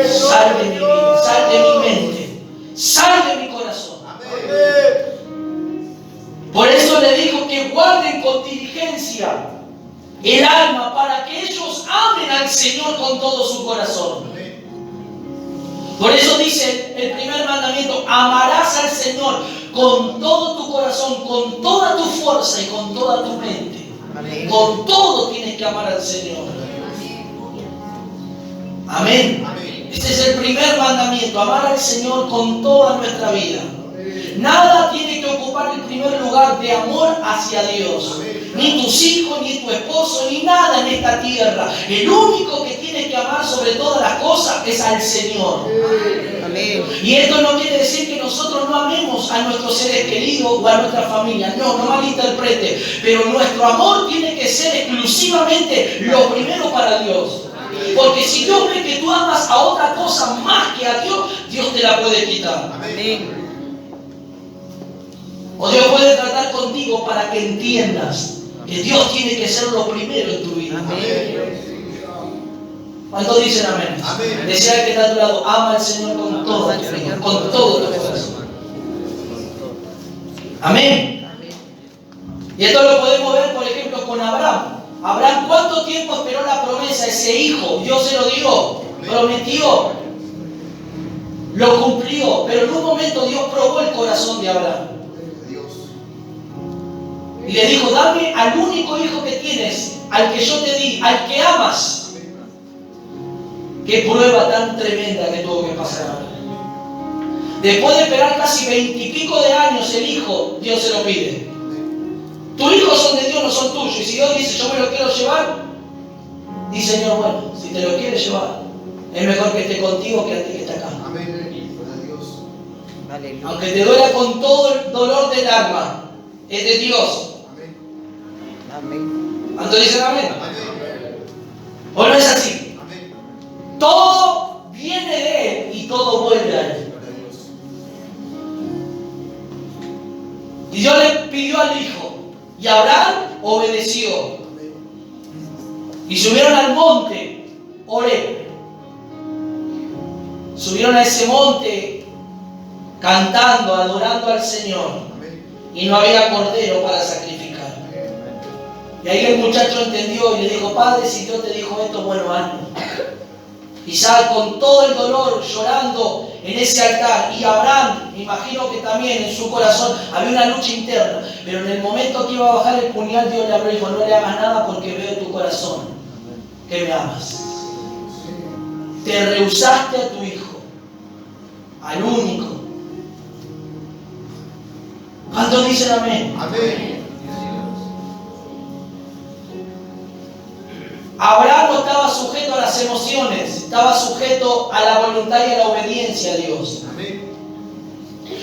sal de mi vida, sal de mi mente, sal de mi corazón. Por eso le dijo que guarden con diligencia el alma, para que ellos amen al Señor con todo su corazón. Por eso dice el primer mandamiento: amarás al Señor con todo tu corazón, con toda tu fuerza y con toda tu mente. Amén. Con todo tienes que amar al Señor. Amén. Este es el primer mandamiento: amar al Señor con toda nuestra vida. Nada tiene que ocupar el primer lugar de amor hacia Dios. Ni tus hijos, ni tu esposo, ni nada en esta tierra. El único que tienes que amar sobre todas las cosas es al Señor. Amén. Y esto no quiere decir que nosotros no amemos a nuestros seres queridos o a nuestra familia. No, no malinterprete. Pero nuestro amor tiene que ser exclusivamente lo primero para Dios. Porque si Dios ve que tú amas a otra cosa más que a Dios, Dios te la puede quitar. Amén. O Dios puede tratar contigo para que entiendas que Dios tiene que ser lo primero en tu vida. ¿Cuántos dicen amén? Desea que está a tu lado: ama al Señor con todo tu corazón, con todo tu corazón. Amén. Y esto lo podemos ver, por ejemplo, con Abraham. Abraham, ¿cuánto tiempo esperó la promesa? Ese hijo, Dios se lo dio, prometió, lo cumplió, pero en un momento Dios probó el corazón de Abraham. Y le dijo: dame al único hijo que tienes, al que yo te di, al que amas. Qué prueba tan tremenda que tuvo que pasar Abraham. Después de esperar casi 20 y pico de años el hijo, Dios se lo pide. Tus hijos son de Dios, no son tuyos. Y si Dios dice: yo me lo quiero llevar, dice: Señor, bueno, si te lo quieres llevar, es mejor que esté contigo que a ti que esté acá. Aleluya. Aunque te duela con todo el dolor del alma, es de Dios. Amén. ¿Cuántos dicen amén? ¿O no es así? Todo viene de Él y todo vuelve a Él. Y Dios le pidió al hijo, y Abraham obedeció. Y subieron al monte Oreb. Subieron a ese monte cantando, adorando al Señor. Y no había cordero para sacrificar. Y ahí el muchacho entendió y le dijo: Padre, si Dios te dijo esto, bueno, hazlo. Isaac, con todo el dolor, llorando en ese altar. Y Abraham, me imagino que también en su corazón había una lucha interna. Pero en el momento que iba a bajar el puñal, Dios le habló y dijo: no le hagas nada, porque veo en tu corazón que me amas. Te rehusaste a tu hijo, al único. ¿Cuántos dicen amén? Amén. Abraham no estaba sujeto a las emociones, estaba sujeto a la voluntad y a la obediencia a Dios. Amén.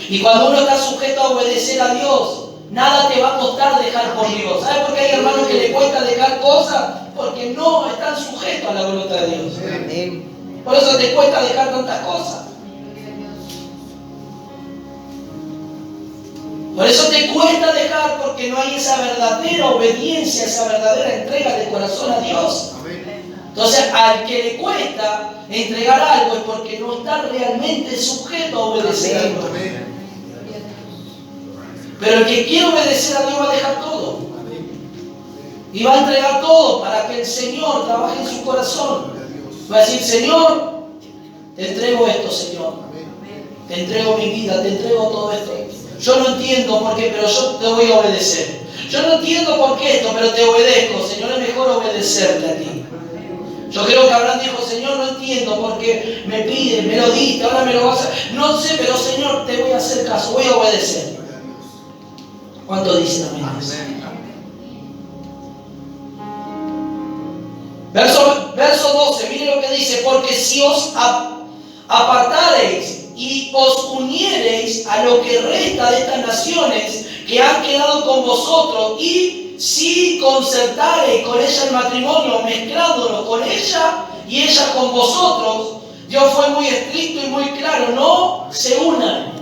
Y cuando uno está sujeto a obedecer a Dios, nada te va a costar dejar por Dios. ¿Sabes por qué hay hermanos que le cuesta dejar cosas? Porque no están sujetos a la voluntad de Dios. Amén. Por eso te cuesta dejar tantas cosas. Por eso te cuesta dejar, porque no hay esa verdadera obediencia, esa verdadera entrega de corazón a Dios. Amén. Entonces, al que le cuesta entregar algo es porque no está realmente sujeto a obedecer a Dios. Amén. Pero el que quiere obedecer a Dios va a dejar todo. Y va a entregar todo para que el Señor trabaje en su corazón. Va a decir, Señor, te entrego esto, Señor. Te entrego mi vida, te entrego todo esto. Yo no entiendo por qué, pero yo te voy a obedecer. Yo no entiendo por qué esto, pero te obedezco. Señor, es mejor obedecerte a ti. Yo creo que Abraham dijo, Señor, no entiendo por qué me pides, me lo diste, ahora me lo vas a... No sé, pero Señor, te voy a hacer caso, voy a obedecer. ¿Cuánto dicen amén? Verso 12, mire lo que dice, porque si os apartareis y os uniereis a lo que resta de estas naciones que han quedado con vosotros, y si concertareis con ella el matrimonio, mezclándonos con ella y ella con vosotros, Dios fue muy estricto y muy claro, no se unan.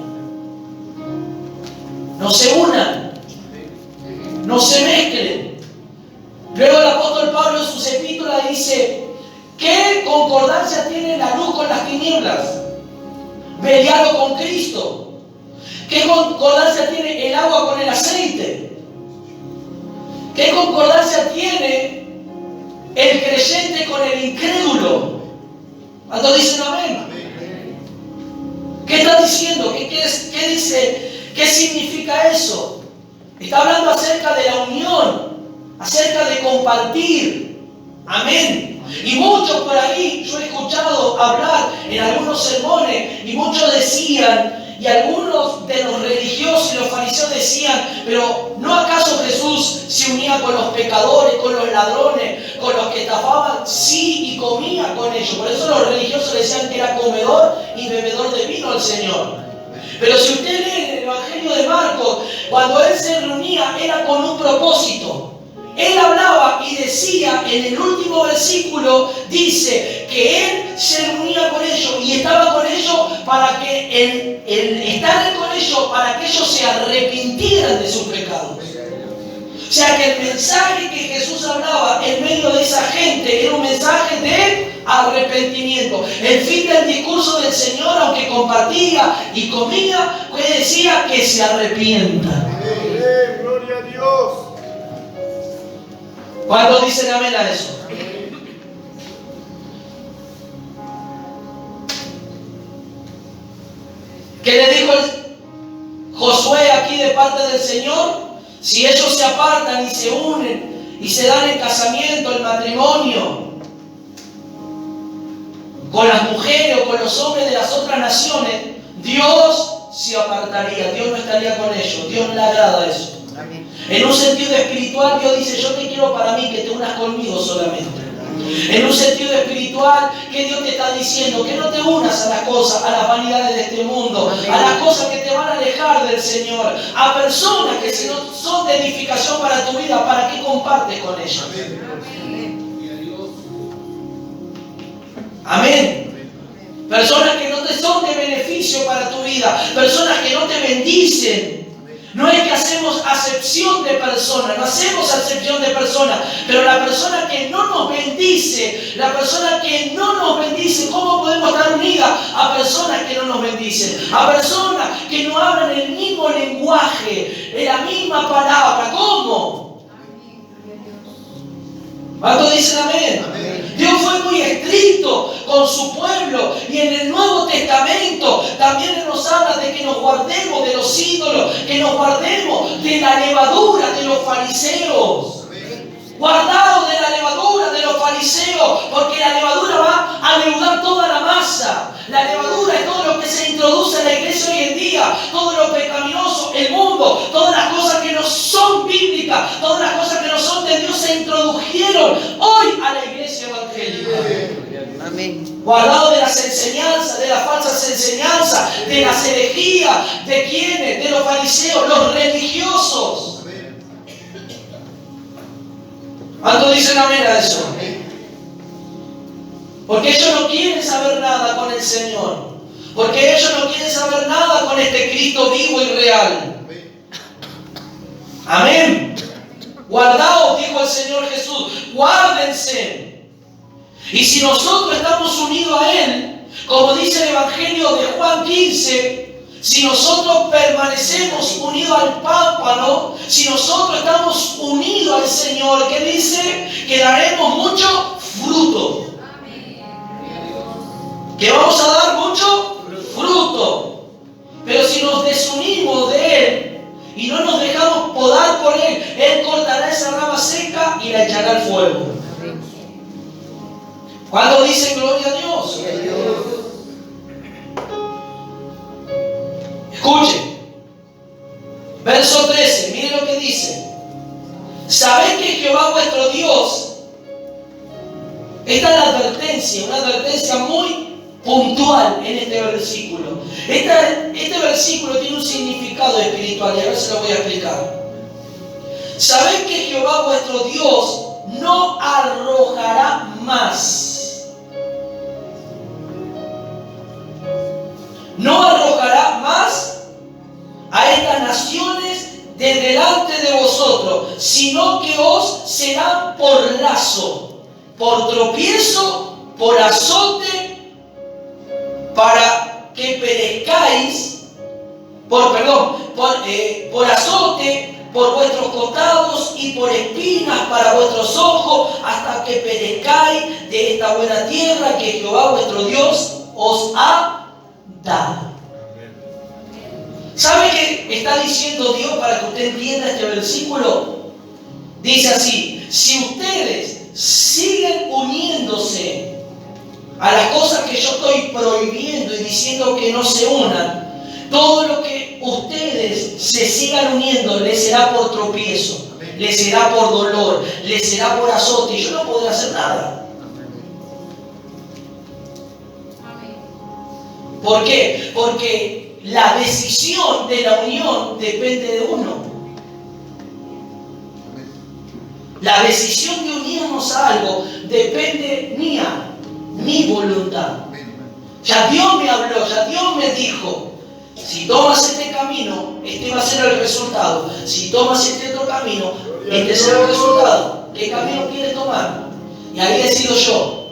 No se unan. No se mezclen. Luego el apóstol Pablo en sus epístolas dice, ¿qué concordancia tiene la luz con las tinieblas? Velarlo con Cristo. ¿Qué concordancia tiene el agua con el aceite? ¿Qué concordancia tiene el creyente con el incrédulo? ¿Cuántos dicen amén? ¿Qué está diciendo? ¿Qué dice? ¿Qué significa eso? Está hablando acerca de la unión, acerca de compartir. Amén. Y muchos por ahí, yo he escuchado hablar en algunos sermones, y muchos decían, y algunos de los religiosos y los fariseos decían, pero ¿no acaso Jesús se unía con los pecadores, con los ladrones, con los que estafaban? Sí, y comía con ellos. Por eso los religiosos decían que era comedor y bebedor de vino el Señor. Pero si usted lee en el Evangelio de Marcos, cuando Él se reunía era con un propósito. Él hablaba y decía en el último versículo, dice que Él se reunía con ellos y estaba con ellos para que el estar con ellos, para que ellos se arrepintieran de sus pecados. O sea que el mensaje que Jesús hablaba en medio de esa gente era un mensaje de arrepentimiento. El fin del discurso del Señor, aunque compartía y comía, pues decía que se arrepientan. Gloria a Dios. ¿Cuántos dicen amén a eso? ¿Qué le dijo Josué aquí de parte del Señor? Si ellos se apartan y se unen y se dan el casamiento, el matrimonio, con las mujeres o con los hombres de las otras naciones, Dios se apartaría, Dios no estaría con ellos, Dios no le agrada eso. Amén. En un sentido espiritual, Dios dice, yo te quiero para mí, que te unas conmigo solamente. En un sentido espiritual, que Dios te está diciendo que no te unas a las cosas, a las vanidades de este mundo, a las cosas que te van a alejar del Señor, a personas que si no son de edificación para tu vida, ¿para qué compartes con ellos? Amén. Personas que no te son de beneficio para tu vida, personas que no te bendicen. No es que hacemos acepción de personas, no hacemos acepción de personas, pero la persona que no nos bendice, ¿cómo podemos estar unidas a personas que no nos bendicen? A personas que no hablan el mismo lenguaje, la misma palabra, ¿cómo? ¿Cuántos dicen amén? Amén. Dios fue muy estricto con su pueblo, y en el Nuevo Testamento también Él nos habla de que nos guardemos de los ídolos, que nos guardemos de la levadura de los fariseos. Guardados de la levadura de los fariseos, porque la levadura va a leudar toda la masa. La levadura es todo lo que se introduce en la iglesia hoy en día, todo lo pecaminoso, el mundo grupo, todas las cosas que no son bíblicas, todas las cosas que no son de Dios se introdujeron hoy a la iglesia evangélica. Amén. Guardado de las enseñanzas, de las falsas enseñanzas, de las herejías, ¿de quiénes? De los fariseos, los religiosos. ¿Cuántos dicen amén a eso? Porque ellos no quieren saber nada con el Señor. Porque ellos no quieren saber nada con este Cristo vivo y real. Amén. Guardaos, dijo el Señor Jesús, guárdense. Y si nosotros estamos unidos a Él, como dice el Evangelio de Juan 15, si nosotros permanecemos unidos al pámpano, si nosotros estamos unidos al Señor, ¿qué dice? Que daremos mucho fruto. Que vamos a dar mucho fruto. Pero si nos desunimos de Él y no nos dejamos podar por Él, Él cortará esa rama seca y la echará al fuego. ¿Cuándo dicen gloria a Dios? Escuchen. Verso 13, miren lo que dice. Sabed que Jehová vuestro Dios. Esta es la advertencia, una advertencia muy puntual en este versículo. Este versículo tiene un significado espiritual y ahora se lo voy a explicar. Sabed que Jehová vuestro Dios no arrojará más. No arrojará más a estas naciones de delante de vosotros, sino que os serán por lazo, por tropiezo, por azote, para que perezcáis, por azote, por vuestros costados y por espinas para vuestros ojos, hasta que perezcáis de esta buena tierra que Jehová vuestro Dios os ha dado. ¿Sabe qué está diciendo Dios para que usted entienda este versículo? Dice así: si ustedes siguen uniéndose a las cosas que yo estoy prohibiendo y diciendo que no se unan, todo lo que ustedes se sigan uniendo les será por tropiezo, les será por dolor, les será por azote, y yo no podré hacer nada. ¿Por qué? Porque la decisión de la unión depende de uno. La decisión de unirnos a algo depende mía, mi voluntad. Ya Dios me habló, ya Dios me dijo: si tomas este camino, este va a ser el resultado. Si tomas este otro camino, este será el resultado. ¿Qué camino quieres tomar? Y ahí decido yo.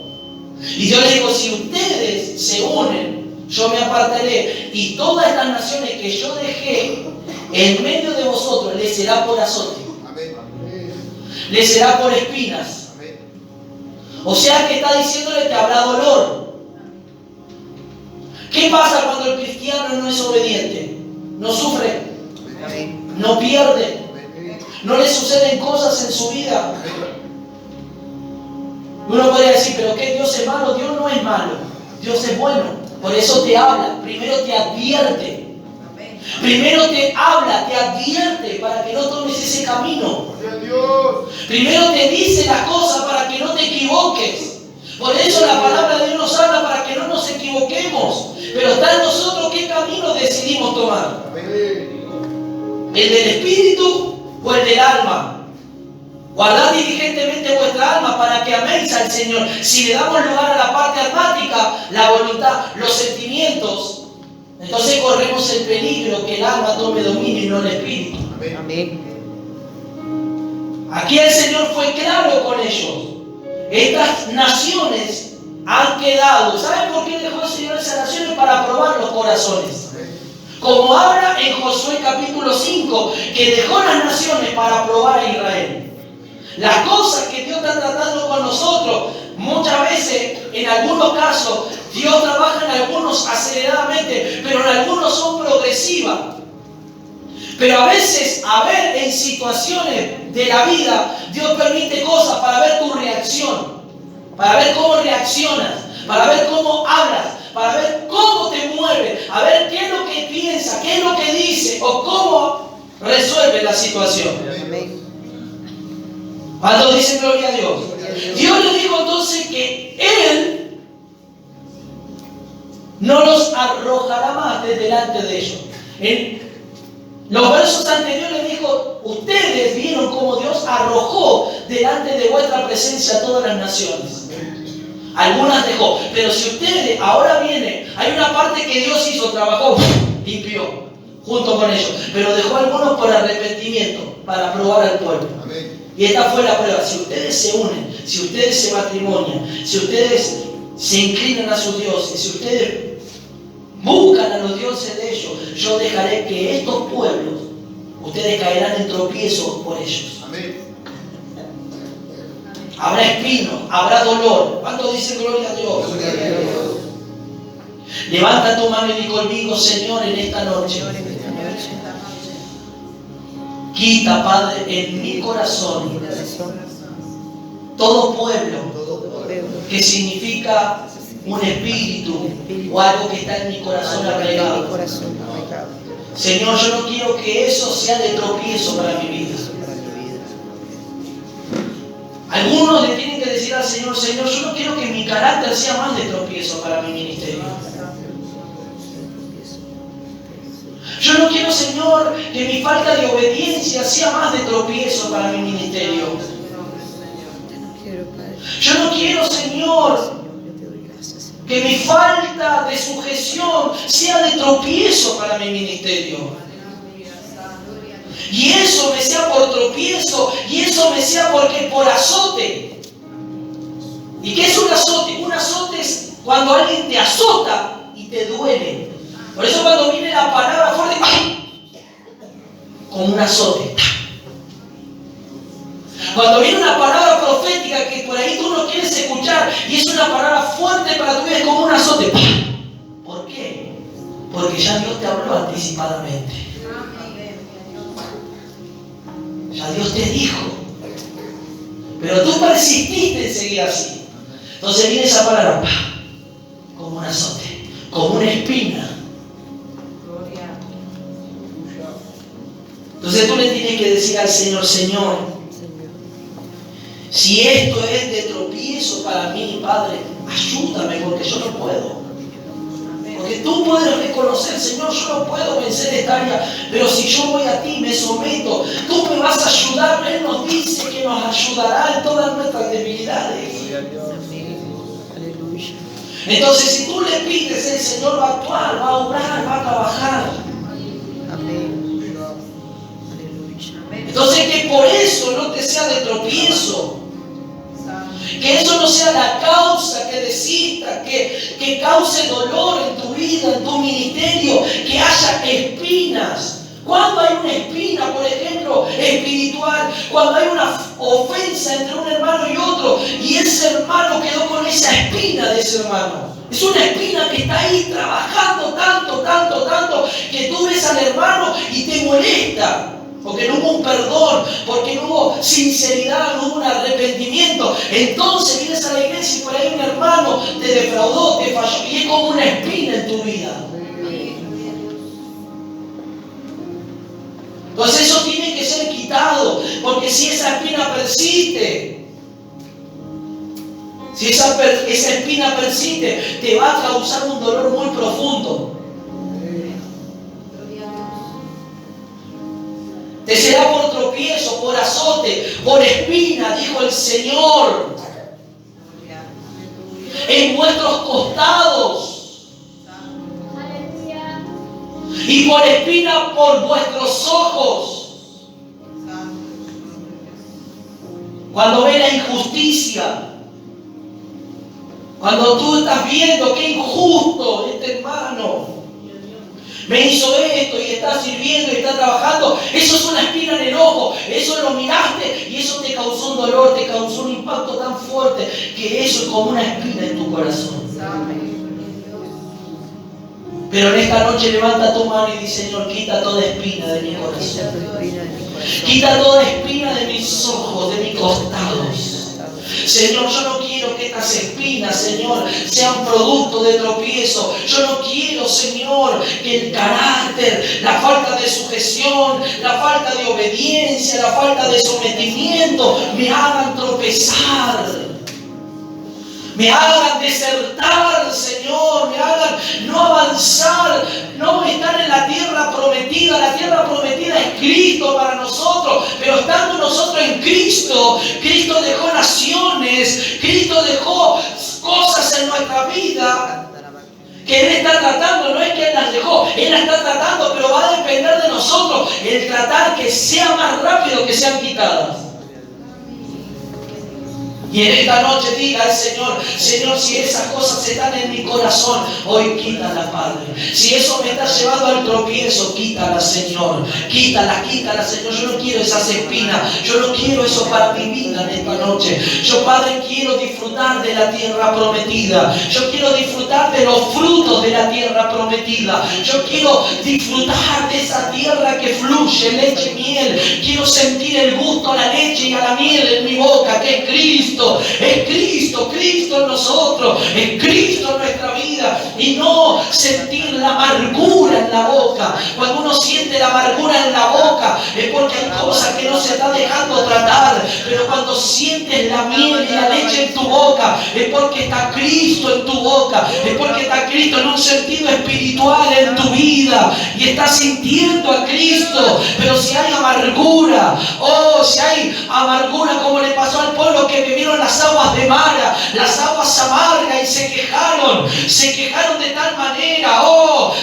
Y yo le digo: si ustedes se unen, yo me apartaré, y todas estas naciones que yo dejé en medio de vosotros les será por azote, les será por espinas. O sea que está diciéndole que habrá dolor. ¿Qué pasa cuando el cristiano no es obediente? No sufre, no pierde, no le suceden cosas en su vida. Uno podría decir: pero ¿qué? ¿Dios es malo? Dios no es malo, Dios es bueno. Por eso te habla, primero te advierte. Primero te habla, te advierte para que no tomes ese camino. Primero te dice las cosas para que no te equivoques. Por eso la palabra de Dios nos habla para que no nos equivoquemos. Pero está en nosotros qué camino decidimos tomar. ¿El del espíritu o el del alma? Guardad diligentemente vuestra alma para que améis al Señor. Si le damos lugar a la parte almática, la voluntad, los sentimientos, entonces corremos el peligro que el alma tome dominio y no el espíritu. Amén. Aquí el Señor fue claro con ellos. Estas naciones han quedado. ¿Saben por qué dejó el Señor esas naciones? Para probar los corazones. Como habla en Josué capítulo 5, que dejó las naciones para probar a Israel. Las cosas que Dios está tratando con nosotros, muchas veces, en algunos casos, Dios trabaja en algunos aceleradamente, pero en algunos son progresivas. Pero a veces, en situaciones de la vida, Dios permite cosas para ver tu reacción, para ver cómo reaccionas, para ver cómo hablas, para ver cómo te mueves, a ver qué es lo que piensa, qué es lo que dice, o cómo resuelve la situación. Amén. Cuando dicen gloria a Dios. Dios le dijo entonces que Él no los arrojará más de delante de ellos. En los versos anteriores le dijo, ustedes vieron cómo Dios arrojó delante de vuestra presencia a todas las naciones. Algunas dejó, pero si ustedes ahora vienen, hay una parte que Dios hizo, trabajó, limpió, junto con ellos, pero dejó algunos por arrepentimiento, para probar al pueblo. Amén. Y esta fue la prueba. Si ustedes se unen, si ustedes se matrimonian, si ustedes se inclinan a sus dioses, si ustedes buscan a los dioses de ellos, yo dejaré que estos pueblos, ustedes caerán en tropiezo por ellos. Amén. Habrá espino, habrá dolor. ¿Cuánto dicen gloria a Dios? Gloria a Dios. Levanta tu mano y di conmigo, Señor, en esta noche. Señor, en esta noche, Quita, Padre, en mi corazón corazón, todo pueblo todo pueblo, que significa un espíritu o algo que está en mi corazón mi arraigado. corazón arraigado Señor, yo no quiero que eso sea de tropiezo para mi vida. para mi vida. Algunos le tienen que decir al Señor, Señor, yo no quiero que mi carácter sea más de tropiezo para mi ministerio. Yo no quiero, Señor, que mi falta de obediencia sea más de tropiezo para mi ministerio. Quiero, Padre, Yo no quiero, Señor, Señor, yo te doy gracias, Señor. que mi falta de sujeción sea de tropiezo para mi ministerio. Y eso me sea por tropiezo, y eso me sea porque por azote. ¿Y qué es un azote? Un azote es cuando alguien te azota y te duele. Por eso cuando viene la palabra fuerte, ¡ay!, como un azote. Cuando viene una palabra profética que por ahí tú no quieres escuchar y es una palabra fuerte para tu vida, es como un azote. ¿Por qué? Porque ya Dios te habló anticipadamente. Ya Dios te dijo. Pero tú persististe en seguir así. Entonces viene esa palabra, como un azote, como una espina. Entonces tú le tienes que decir al Señor, Señor, si esto es de tropiezo para mí, Padre, ayúdame porque yo no puedo. Porque tú puedes reconocer, Señor, yo no puedo vencer esta área, pero si yo voy a ti, me someto, tú me vas a ayudar. Él nos dice que nos ayudará en todas nuestras debilidades. Aleluya. Entonces, si tú le pides, el Señor va a actuar, va a obrar, va a trabajar. Amén. Entonces, que por eso no te sea de tropiezo. Que eso no sea la causa que desista, que cause dolor en tu vida, en tu ministerio, que haya espinas. Cuando hay una espina, por ejemplo, espiritual, cuando hay una ofensa entre un hermano y otro, y ese hermano quedó con esa espina de ese hermano. Es una espina que está ahí trabajando tanto, que tú ves al hermano y te molesta. Porque no hubo un perdón, porque no hubo sinceridad, no hubo un arrepentimiento. Entonces vienes a la iglesia y por ahí un hermano te defraudó, te falló, y es como una espina en tu vida. Entonces eso tiene que ser quitado, porque si esa espina persiste, si esa espina persiste, te va a causar un dolor muy profundo. Te será por tropiezo, por azote, por espina, dijo el Señor, en vuestros costados, y por espina por vuestros ojos. Cuando ve la injusticia, cuando tú estás viendo qué injusto este hermano me hizo esto y está sirviendo y está trabajando, eso es una espina en el ojo, eso lo miraste y eso te causó un dolor, te causó un impacto tan fuerte que eso es como una espina en tu corazón. Pero en esta noche levanta tu mano y dice, Señor, quita toda espina de mi corazón. Quita toda espina de mis ojos, de mis costados. Señor, yo no quiero que estas espinas, Señor, sean producto de tropiezo. Yo no quiero, Señor, que el carácter, la falta de sujeción, la falta de obediencia, la falta de sometimiento me hagan tropezar, me hagan desertar, Señor, me hagan no avanzar, no estar en la tierra prometida. La tierra prometida es Cristo para nosotros, pero estando nosotros en Cristo, Cristo dejó naciones, Cristo dejó cosas en nuestra vida que Él está tratando. No es que Él las dejó, Él las está tratando, pero va a depender de nosotros el tratar que sea más rápido que sean quitadas. Y en esta noche diga al Señor: Señor, si esas cosas están en mi corazón, hoy quítalas, Padre. Si eso me está llevando al tropiezo, quítalas, Señor. Quítalas, Señor. Yo no quiero esas espinas. Yo no quiero eso para mi vida en esta noche. Yo, Padre, quiero disfrutar de la tierra prometida. Yo quiero disfrutar de los frutos de la tierra prometida. Yo quiero disfrutar de esa tierra que fluye leche y miel. Quiero sentir el gusto a la leche y a la miel en mi boca, que es Cristo. Es Cristo en nosotros, es Cristo en nuestra vida, y no sentir la amargura en la boca. Cuando uno siente la amargura en la boca es porque hay cosas que no se está dejando tratar, pero cuando sientes la miel y la leche en tu boca es porque está Cristo en tu boca, es porque está Cristo en un sentido espiritual en tu vida y estás sintiendo a Cristo. Pero si hay amargura, si hay amargura como le pasó al pueblo que vivieron las aguas de Mara, las aguas amargas, y se quejaron de tal manera.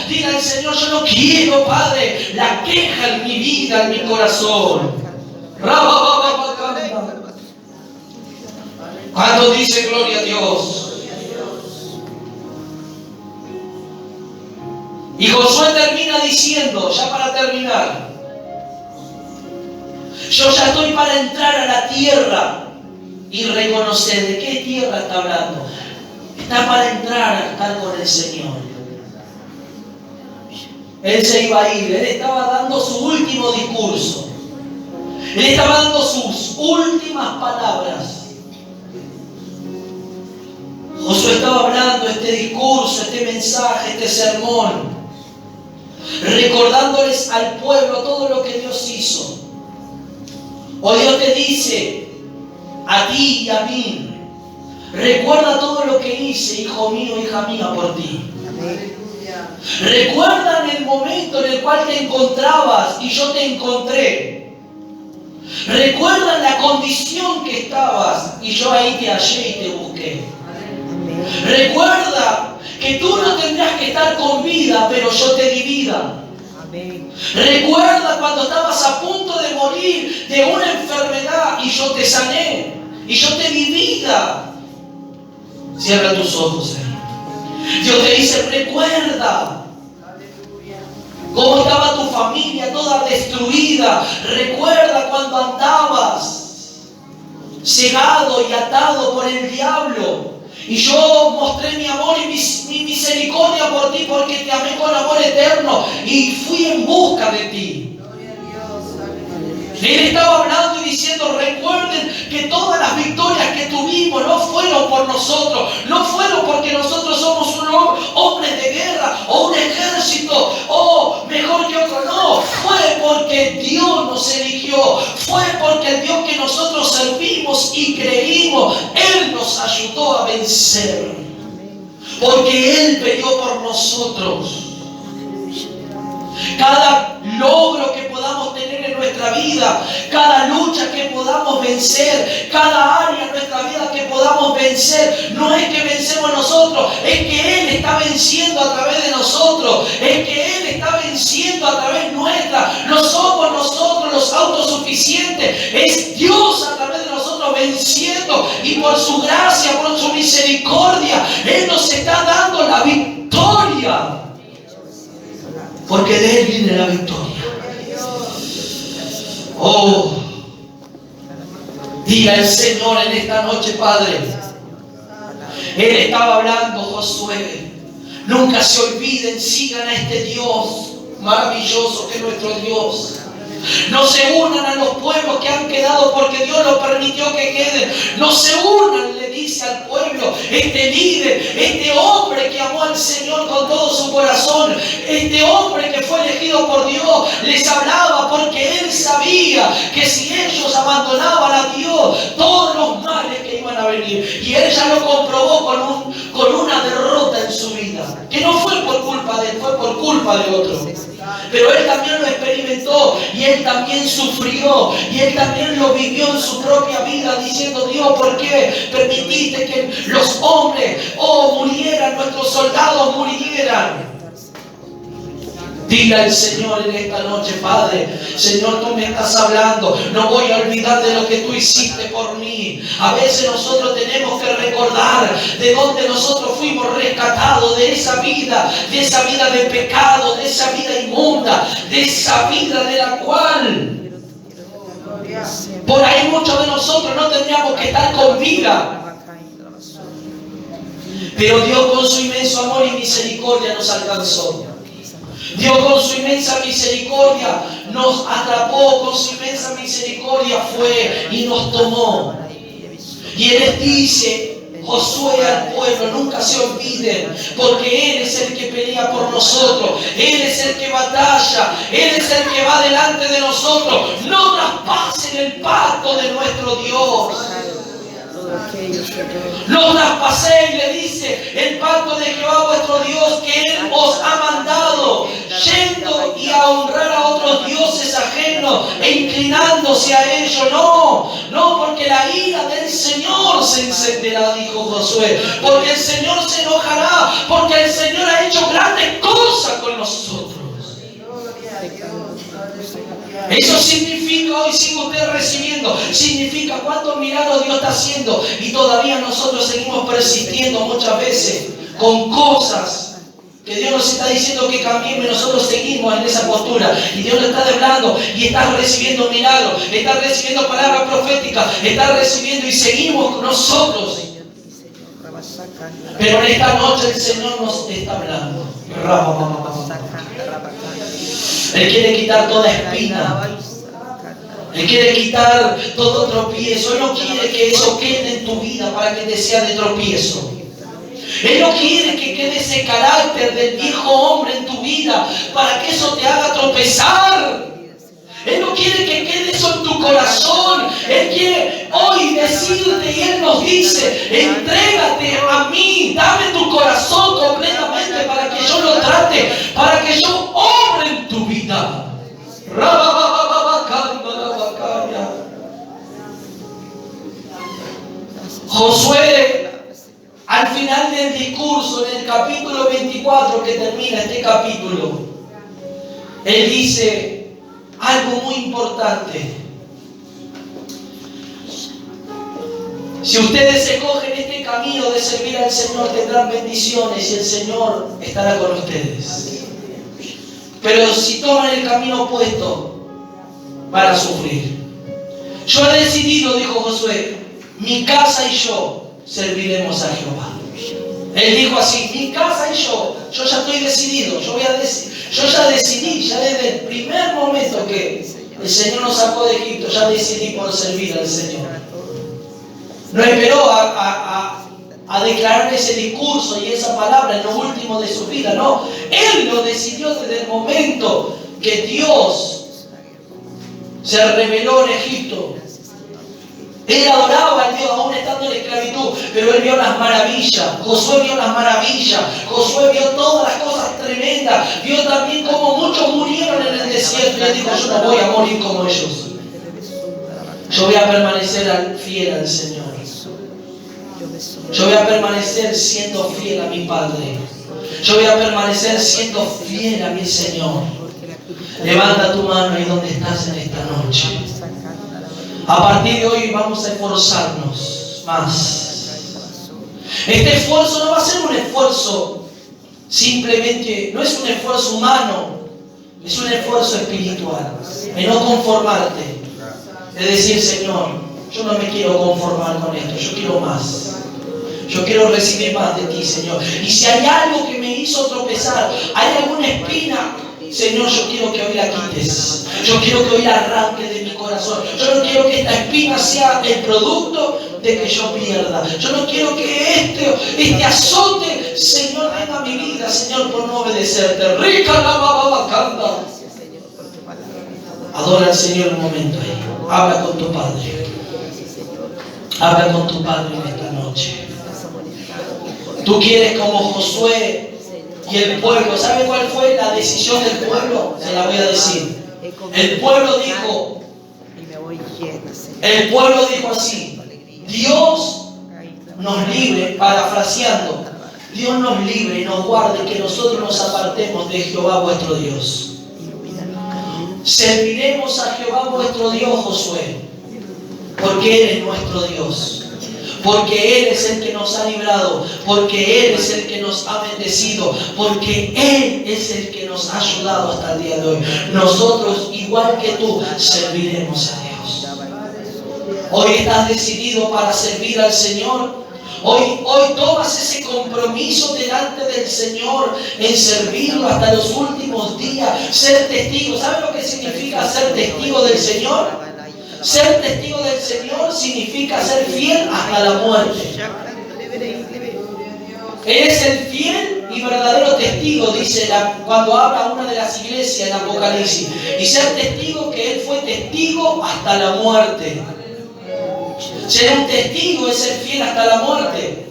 Diga al Señor: yo no quiero, Padre, la queja en mi vida, en mi corazón. Cuando dice gloria a Dios. Y Josué termina diciendo, ya para terminar: yo ya estoy para entrar a la tierra y reconocer. ¿De qué tierra está hablando? Está para entrar a estar con el Señor. Él se iba a ir, Él estaba dando su último discurso, Él estaba dando sus últimas palabras. Josué estaba hablando este discurso, este mensaje, este sermón, recordándoles al pueblo todo lo que Dios hizo. Hoy Dios te dice a ti y a mí: recuerda todo lo que hice, hijo mío, hija mía, por ti. Recuerda en el momento en el cual te encontrabas y yo te encontré. Recuerda la condición que estabas y yo ahí te hallé y te busqué. Recuerda que tú no tendrás que estar con vida, pero yo te di vida. Recuerda cuando estabas a punto de morir de una enfermedad y yo te sané y yo te di vida. Cierra tus ojos ahí. Dios te dice: recuerda cómo estaba tu familia toda destruida. Recuerda cuando andabas cegado y atado por el diablo, y yo mostré mi amor y mi misericordia por ti, porque te amé con amor eterno y fui en busca de ti. Él estaba hablando y diciendo: recuerden que todas las victorias que tuvimos no fueron por nosotros, no fueron porque nosotros somos hombres de guerra o un ejército mejor que otro. No, fue porque Dios nos eligió, fue porque el Dios que nosotros servimos y creímos, Él nos ayudó a vencer, porque Él peleó por nosotros. Cada logro que podamos tener en nuestra vida, cada lucha que podamos vencer, cada área en nuestra vida que podamos vencer, no es que vencemos nosotros, es que Él está venciendo a través de nosotros, es que Él está venciendo a través nuestra. No somos nosotros los autosuficientes, es Dios a través de nosotros venciendo, y por su gracia, por su misericordia, Él nos está dando la victoria. Porque de Él viene la victoria. Diga el Señor en esta noche: Padre. Él estaba hablando, Josué: nunca se olviden, sigan a este Dios maravilloso que es nuestro Dios. No se unan a los pueblos que han quedado porque Dios lo permitió que queden. No se unan este líder, este hombre que amó al Señor con todo su corazón, este hombre que fue elegido por Dios, les hablaba porque él sabía que si ellos abandonaban a Dios, todos los males que iban a venir. Y él ya lo comprobó con una derrota en su vida, que no fue por culpa de él, fue por culpa de otro. Pero él también lo experimentó y él también sufrió y él también lo vivió en su propia vida, diciendo: Dios, ¿por qué permitiste que los hombres murieran, nuestros soldados murieran? Dile al Señor en esta noche: Padre, Señor, tú me estás hablando, no voy a olvidar de lo que tú hiciste por mí. A veces nosotros tenemos que recordar de dónde nosotros fuimos rescatados, de esa vida de pecado, de esa vida inmunda, de esa vida de la cual por ahí muchos de nosotros no tendríamos que estar con vida. Pero Dios, con su inmenso amor y misericordia, nos alcanzó. Dios, con su inmensa misericordia, nos atrapó, con su inmensa misericordia fue y nos tomó. Y Él les dice: Josué al pueblo, nunca se olviden, porque Él es el que pelea por nosotros, Él es el que batalla, Él es el que va delante de nosotros. No traspasen el pacto de nuestro Dios. Lo traspasé, y le dice: el pacto de Jehová vuestro Dios, que Él os ha mandado, yendo y a honrar a otros dioses ajenos e inclinándose a ellos. No, porque la ira del Señor se encenderá, dijo Josué, porque el Señor se enojará, porque el Señor ha hecho grandes cosas con nosotros. Eso significa, hoy sigue usted recibiendo, significa cuántos milagros Dios está haciendo, y todavía nosotros seguimos persistiendo muchas veces con cosas que Dios nos está diciendo que cambiemos, y nosotros seguimos en esa postura. Y Dios nos está hablando y está recibiendo milagros, está recibiendo palabras proféticas, está recibiendo, y seguimos nosotros. Pero en esta noche el Señor nos está hablando. Él quiere quitar toda espina. Él quiere quitar todo tropiezo. Él no quiere que eso quede en tu vida para que te sea de tropiezo. Él no quiere que quede ese carácter del viejo hombre en tu vida para que eso te haga tropezar. Él no quiere que quede eso en tu corazón. Él quiere hoy decirte, y Él nos dice: entrégate a mí, dame tu corazón completamente para que yo lo trate, para que yo obre en tu vida. Josué, al final del discurso, en el capítulo 24 que termina este capítulo, él dice algo muy importante: si ustedes escogen este camino de servir al Señor, tendrán bendiciones y el Señor estará con ustedes. Pero si toman el camino opuesto, van a sufrir. Yo he decidido, dijo Josué, mi casa y yo serviremos a Jehová. Él dijo así: mi casa y yo ya estoy decidido, yo ya decidí, ya desde el primer momento que el Señor nos sacó de Egipto, ya decidí por servir al Señor. No esperó a declarar ese discurso y esa palabra en lo último de su vida, no. Él lo decidió desde el momento que Dios se reveló en Egipto. Él adoraba a Dios aún estando en esclavitud, pero él vio las maravillas. Josué vio las maravillas. Josué vio todas las cosas tremendas. Vio también cómo muchos murieron en el desierto. Y él dijo: yo no voy a morir como ellos. Yo voy a permanecer fiel al Señor. Yo voy a permanecer siendo fiel a mi Padre. Yo voy a permanecer siendo fiel a mi Señor. Levanta tu mano ahí donde estás en esta noche. A partir de hoy vamos a esforzarnos más. Este esfuerzo no va a ser un esfuerzo simplemente, no es un esfuerzo humano, es un esfuerzo espiritual. De no conformarte, de decir: Señor, yo no me quiero conformar con esto, yo quiero más. Yo quiero recibir más de ti, Señor. Y si hay algo que me hizo tropezar, hay alguna espina, Señor, yo quiero que hoy la quites. Yo quiero que hoy la arranques de mi corazón. Yo no quiero que esta espina sea el producto de que yo pierda. Yo no quiero que este azote, Señor, venga a mi vida, Señor, por no obedecerte. Rica la bababacanda. Gracias, Señor, por tu palabra. Adora al Señor un momento ahí. Habla con tu Padre. Gracias, Señor. Habla con tu Padre en esta noche. Vas a molestar. Tú quieres como Josué y el pueblo. ¿Sabe cuál fue la decisión del pueblo? Se la voy a decir. El pueblo dijo, y me voy llena, Señor. el pueblo dijo así: Dios nos libre, parafraseando, Dios nos libre y nos guarde que nosotros nos apartemos de Jehová vuestro Dios. Serviremos a Jehová vuestro Dios, Josué, porque Él es nuestro Dios, porque Él es el que nos ha librado, porque Él es el que nos ha bendecido, porque Él es el que nos ha ayudado hasta el día de hoy. Nosotros, igual que tú, serviremos a Dios. Hoy estás decidido para servir al Señor. Hoy tomas ese compromiso delante del Señor en servirlo hasta los últimos días, ser testigo. ¿Sabe lo que significa ser testigo del Señor? Ser testigo del Señor significa ser fiel hasta la muerte. Él es el fiel y verdadero testigo, dice cuando habla una de las iglesias en Apocalipsis. Y ser testigo que Él fue testigo hasta la muerte. Ser un testigo es ser fiel hasta la muerte.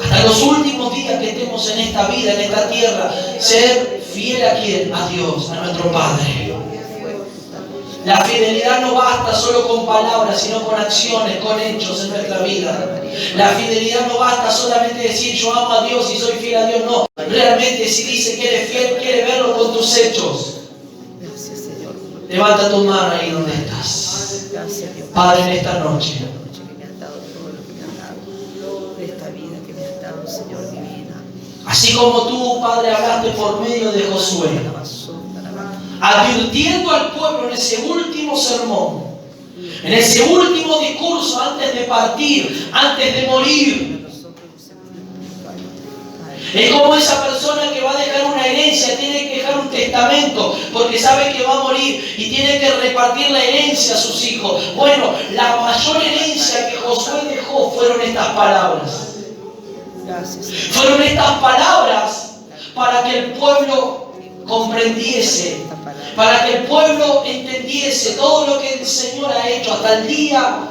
Hasta los últimos días que estemos en esta vida, en esta tierra. Ser fiel a quién? A Dios, a nuestro Padre. La fidelidad no basta solo con palabras, sino con acciones, con hechos en nuestra vida. La fidelidad no basta solamente decir yo amo a Dios y soy fiel a Dios. No, realmente si dice que eres fiel, quiere verlo con tus hechos. Gracias, Señor. Levanta tu mano ahí donde estás. Gracias, Dios. Padre, en esta noche, Que me has dado todo lo que me has dado. Por esta vida que me has dado, Señor divina. así como tú, Padre, hablaste por medio de Josué, advirtiendo al pueblo en ese último sermón, en ese último discurso antes de partir, antes de morir. Es como esa persona que va a dejar una herencia, tiene que dejar un testamento porque sabe que va a morir y tiene que repartir la herencia a sus hijos. Bueno, la mayor herencia que Josué dejó fueron estas palabras. Fueron estas palabras para que el pueblo comprendiese, para que el pueblo entendiese todo lo que el Señor ha hecho hasta el día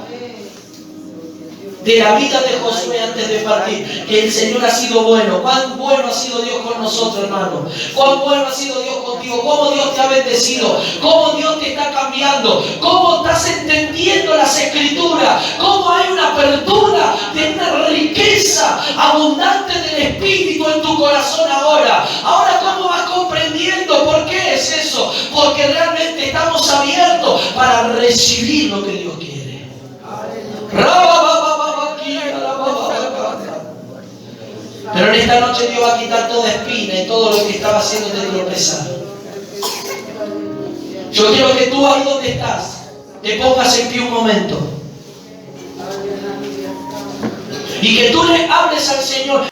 de la vida de Josué antes de partir, que el Señor ha sido bueno. Cuán bueno ha sido Dios con nosotros, hermano. Cuán bueno ha sido Dios contigo. Cómo Dios te ha bendecido. Cómo Dios te está cambiando. Cómo estás entendiendo las Escrituras. Cómo hay una apertura de una riqueza abundante del Espíritu en tu corazón ahora. Ahora, ¿cómo vas comprendiendo por qué es eso? Porque realmente estamos abiertos para recibir lo que Dios quiere. Pero en esta noche Dios va a quitar toda espina y todo lo que estaba haciéndote tropezar. Yo quiero que tú ahí donde estás te pongas en pie un momento y que tú le hables al Señor.